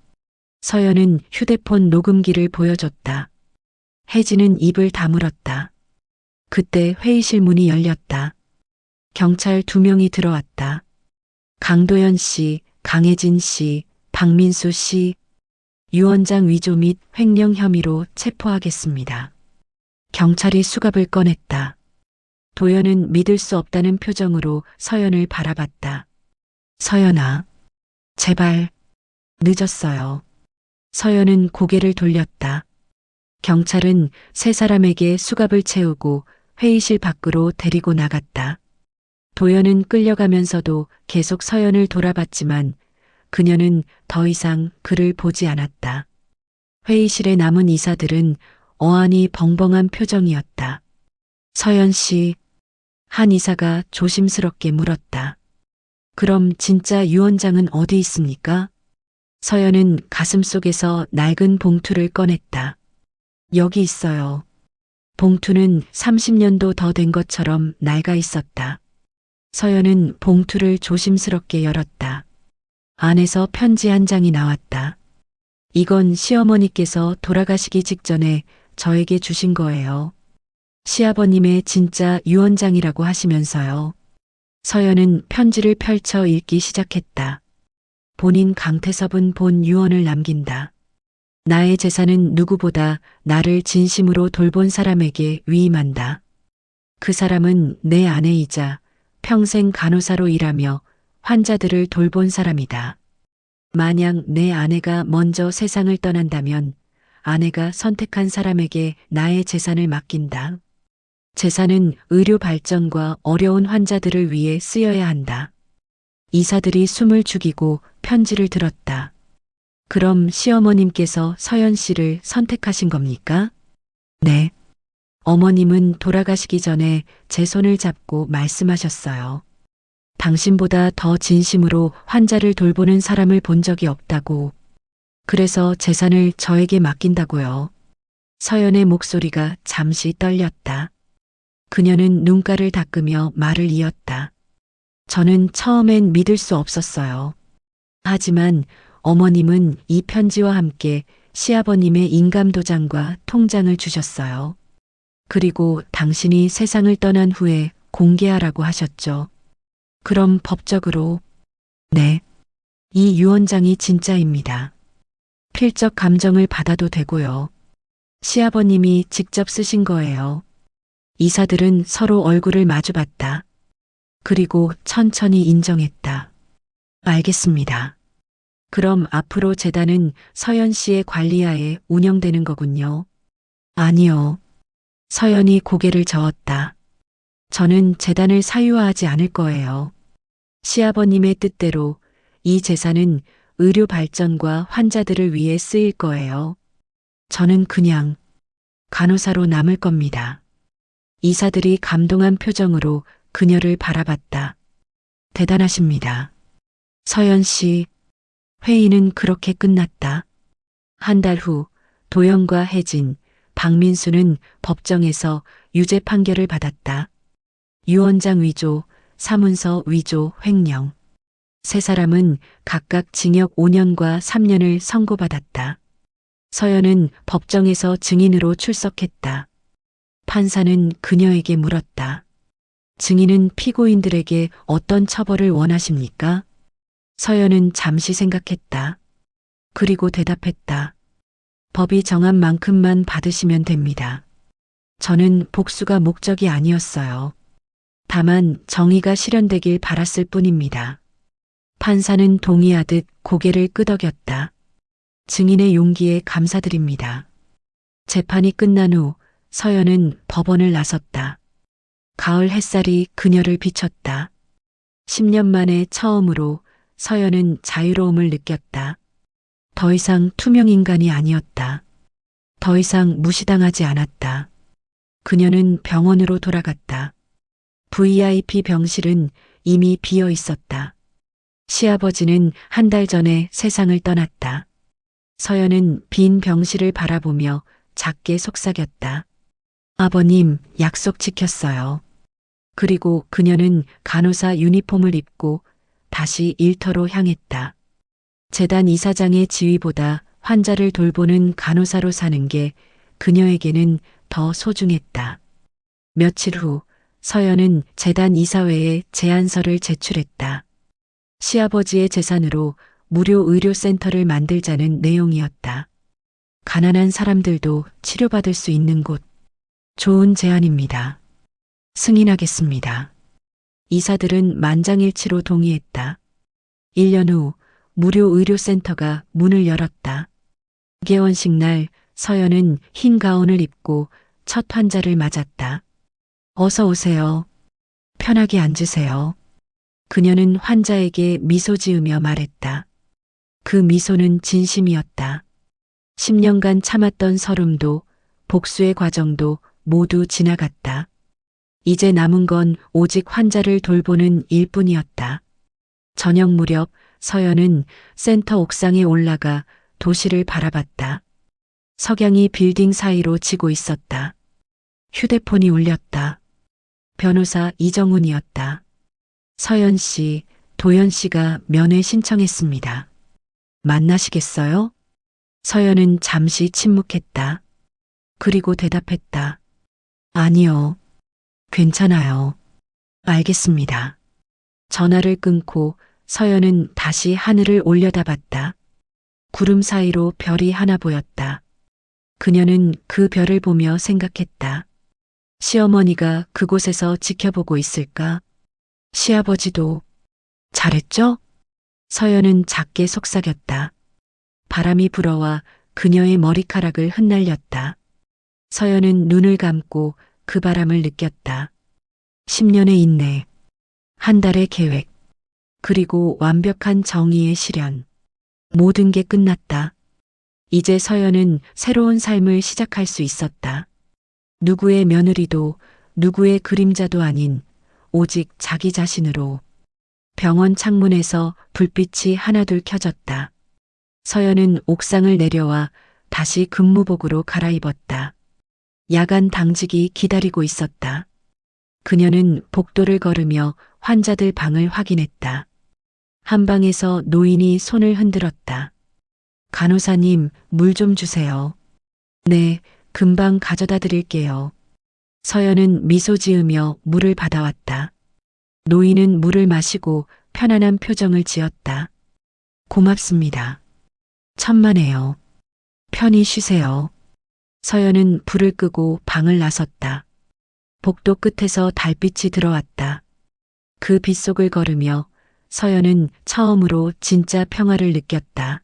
서연은 휴대폰 녹음기를 보여줬다. 혜진은 입을 다물었다. 그때 회의실 문이 열렸다. 경찰 2명이 들어왔다. 강도연 씨, 강혜진 씨, 박민수 씨, 유 원장 위조 및 횡령 혐의로 체포하겠습니다. 경찰이 수갑을 꺼냈다. 도연은 믿을 수 없다는 표정으로 서연을 바라봤다. 서연아, 제발, 늦었어요. 서연은 고개를 돌렸다. 경찰은 세 사람에게 수갑을 채우고 회의실 밖으로 데리고 나갔다. 도연은 끌려가면서도 계속 서연을 돌아봤지만 그녀는 더 이상 그를 보지 않았다. 회의실에 남은 이사들은 어안이 벙벙한 표정이었다. 서연 씨, 한 이사가 조심스럽게 물었다. 그럼 진짜 유 원장은 어디 있습니까? 서연은 가슴속에서 낡은 봉투를 꺼냈다. 여기 있어요. 봉투는 30년도 더 된 것처럼 낡아 있었다. 서연은 봉투를 조심스럽게 열었다. 안에서 편지 한 장이 나왔다. 이건 시어머니께서 돌아가시기 직전에 저에게 주신 거예요. 시아버님의 진짜 유 원장이라고 하시면서요. 서연은 편지를 펼쳐 읽기 시작했다. 본인 강태섭은 본 유언을 남긴다. 나의 재산은 누구보다 나를 진심으로 돌본 사람에게 위임한다. 그 사람은 내 아내이자 평생 간호사로 일하며 환자들을 돌본 사람이다. 만약 내 아내가 먼저 세상을 떠난다면 아내가 선택한 사람에게 나의 재산을 맡긴다. 재산은 의료 발전과 어려운 환자들을 위해 쓰여야 한다. 이사들이 숨을 죽이고 편지를 들었다. 그럼 시어머님께서 서연 씨를 선택하신 겁니까? 네. 어머님은 돌아가시기 전에 제 손을 잡고 말씀하셨어요. 당신보다 더 진심으로 환자를 돌보는 사람을 본 적이 없다고. 그래서 재산을 저에게 맡긴다고요. 서연의 목소리가 잠시 떨렸다. 그녀는 눈가를 닦으며 말을 이었다. 저는 처음엔 믿을 수 없었어요. 하지만 어머님은 이 편지와 함께 시아버님의 인감도장과 통장을 주셨어요. 그리고 당신이 세상을 떠난 후에 공개하라고 하셨죠. 그럼 법적으로, 네, 이 유 원장이 진짜입니다. 필적 감정을 받아도 되고요. 시아버님이 직접 쓰신 거예요. 이사들은 서로 얼굴을 마주봤다. 그리고 천천히 인정했다. 알겠습니다. 그럼 앞으로 재단은 서연 씨의 관리하에 운영되는 거군요. 아니요. 서연이 고개를 저었다. 저는 재단을 사유화하지 않을 거예요. 시아버님의 뜻대로 이 재산은 의료 발전과 환자들을 위해 쓰일 거예요. 저는 그냥 간호사로 남을 겁니다. 이사들이 감동한 표정으로 그녀를 바라봤다. 대단하십니다. 서연 씨, 회의는 그렇게 끝났다. 한 달 후 도연과 혜진, 박민수는 법정에서 유죄 판결을 받았다. 유 원장 위조, 사문서 위조, 횡령. 세 사람은 각각 징역 5년과 3년을 선고받았다. 서연은 법정에서 증인으로 출석했다. 판사는 그녀에게 물었다. 증인은 피고인들에게 어떤 처벌을 원하십니까? 서연은 잠시 생각했다. 그리고 대답했다. 법이 정한 만큼만 받으시면 됩니다. 저는 복수가 목적이 아니었어요. 다만 정의가 실현되길 바랐을 뿐입니다. 판사는 동의하듯 고개를 끄덕였다. 증인의 용기에 감사드립니다. 재판이 끝난 후 서연은 법원을 나섰다. 가을 햇살이 그녀를 비췄다. 10년 만에 처음으로 서연은 자유로움을 느꼈다. 더 이상 투명 인간이 아니었다. 더 이상 무시당하지 않았다. 그녀는 병원으로 돌아갔다. VIP 병실은 이미 비어 있었다. 시아버지는 한 달 전에 세상을 떠났다. 서연은 빈 병실을 바라보며 작게 속삭였다. 아버님, 약속 지켰어요. 그리고 그녀는 간호사 유니폼을 입고 다시 일터로 향했다. 재단 이사장의 지위보다 환자를 돌보는 간호사로 사는 게 그녀에게는 더 소중했다. 며칠 후 서연은 재단 이사회에 제안서를 제출했다. 시아버지의 재산으로 무료 의료센터를 만들자는 내용이었다. 가난한 사람들도 치료받을 수 있는 곳. 좋은 제안입니다. 승인하겠습니다. 이사들은 만장일치로 동의했다. 1년 후 무료 의료센터가 문을 열었다. 개원식 날 서연은 흰 가운을 입고 첫 환자를 맞았다. 어서 오세요. 편하게 앉으세요. 그녀는 환자에게 미소 지으며 말했다. 그 미소는 진심이었다. 10년간 참았던 서름도 복수의 과정도 모두 지나갔다. 이제 남은 건 오직 환자를 돌보는 일뿐이었다. 저녁 무렵 서연은 센터 옥상에 올라가 도시를 바라봤다. 석양이 빌딩 사이로 지고 있었다. 휴대폰이 울렸다. 변호사 이정훈이었다. 서연 씨, 도연 씨가 면회 신청했습니다. 만나시겠어요? 서연은 잠시 침묵했다. 그리고 대답했다. 아니요. 괜찮아요. 알겠습니다. 전화를 끊고 서연은 다시 하늘을 올려다봤다. 구름 사이로 별이 하나 보였다. 그녀는 그 별을 보며 생각했다. 시어머니가 그곳에서 지켜보고 있을까? 시아버지도 잘했죠? 서연은 작게 속삭였다. 바람이 불어와 그녀의 머리카락을 흩날렸다. 서연은 눈을 감고 그 바람을 느꼈다. 10년의 인내, 한 달의 계획, 그리고 완벽한 정의의 실현. 모든 게 끝났다. 이제 서연은 새로운 삶을 시작할 수 있었다. 누구의 며느리도 누구의 그림자도 아닌 오직 자기 자신으로. 병원 창문에서 불빛이 하나둘 켜졌다. 서연은 옥상을 내려와 다시 근무복으로 갈아입었다. 야간 당직이 기다리고 있었다. 그녀는 복도를 걸으며 환자들 방을 확인했다. 한 방에서 노인이 손을 흔들었다. 간호사님, 물 좀 주세요. 네, 금방 가져다 드릴게요. 서연은 미소 지으며 물을 받아왔다. 노인은 물을 마시고 편안한 표정을 지었다. 고맙습니다. 천만에요. 편히 쉬세요. 서연은 불을 끄고 방을 나섰다. 복도 끝에서 달빛이 들어왔다. 그 빗속을 걸으며 서연은 처음으로 진짜 평화를 느꼈다.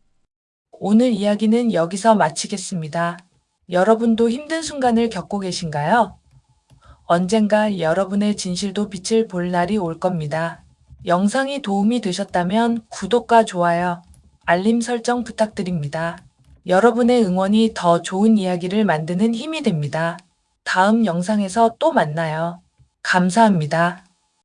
오늘 이야기는 여기서 마치겠습니다. 여러분도 힘든 순간을 겪고 계신가요? 언젠가 여러분의 진실도 빛을 볼 날이 올 겁니다. 영상이 도움이 되셨다면 구독과 좋아요, 알림 설정 부탁드립니다. 여러분의 응원이 더 좋은 이야기를 만드는 힘이 됩니다. 다음 영상에서 또 만나요. 감사합니다.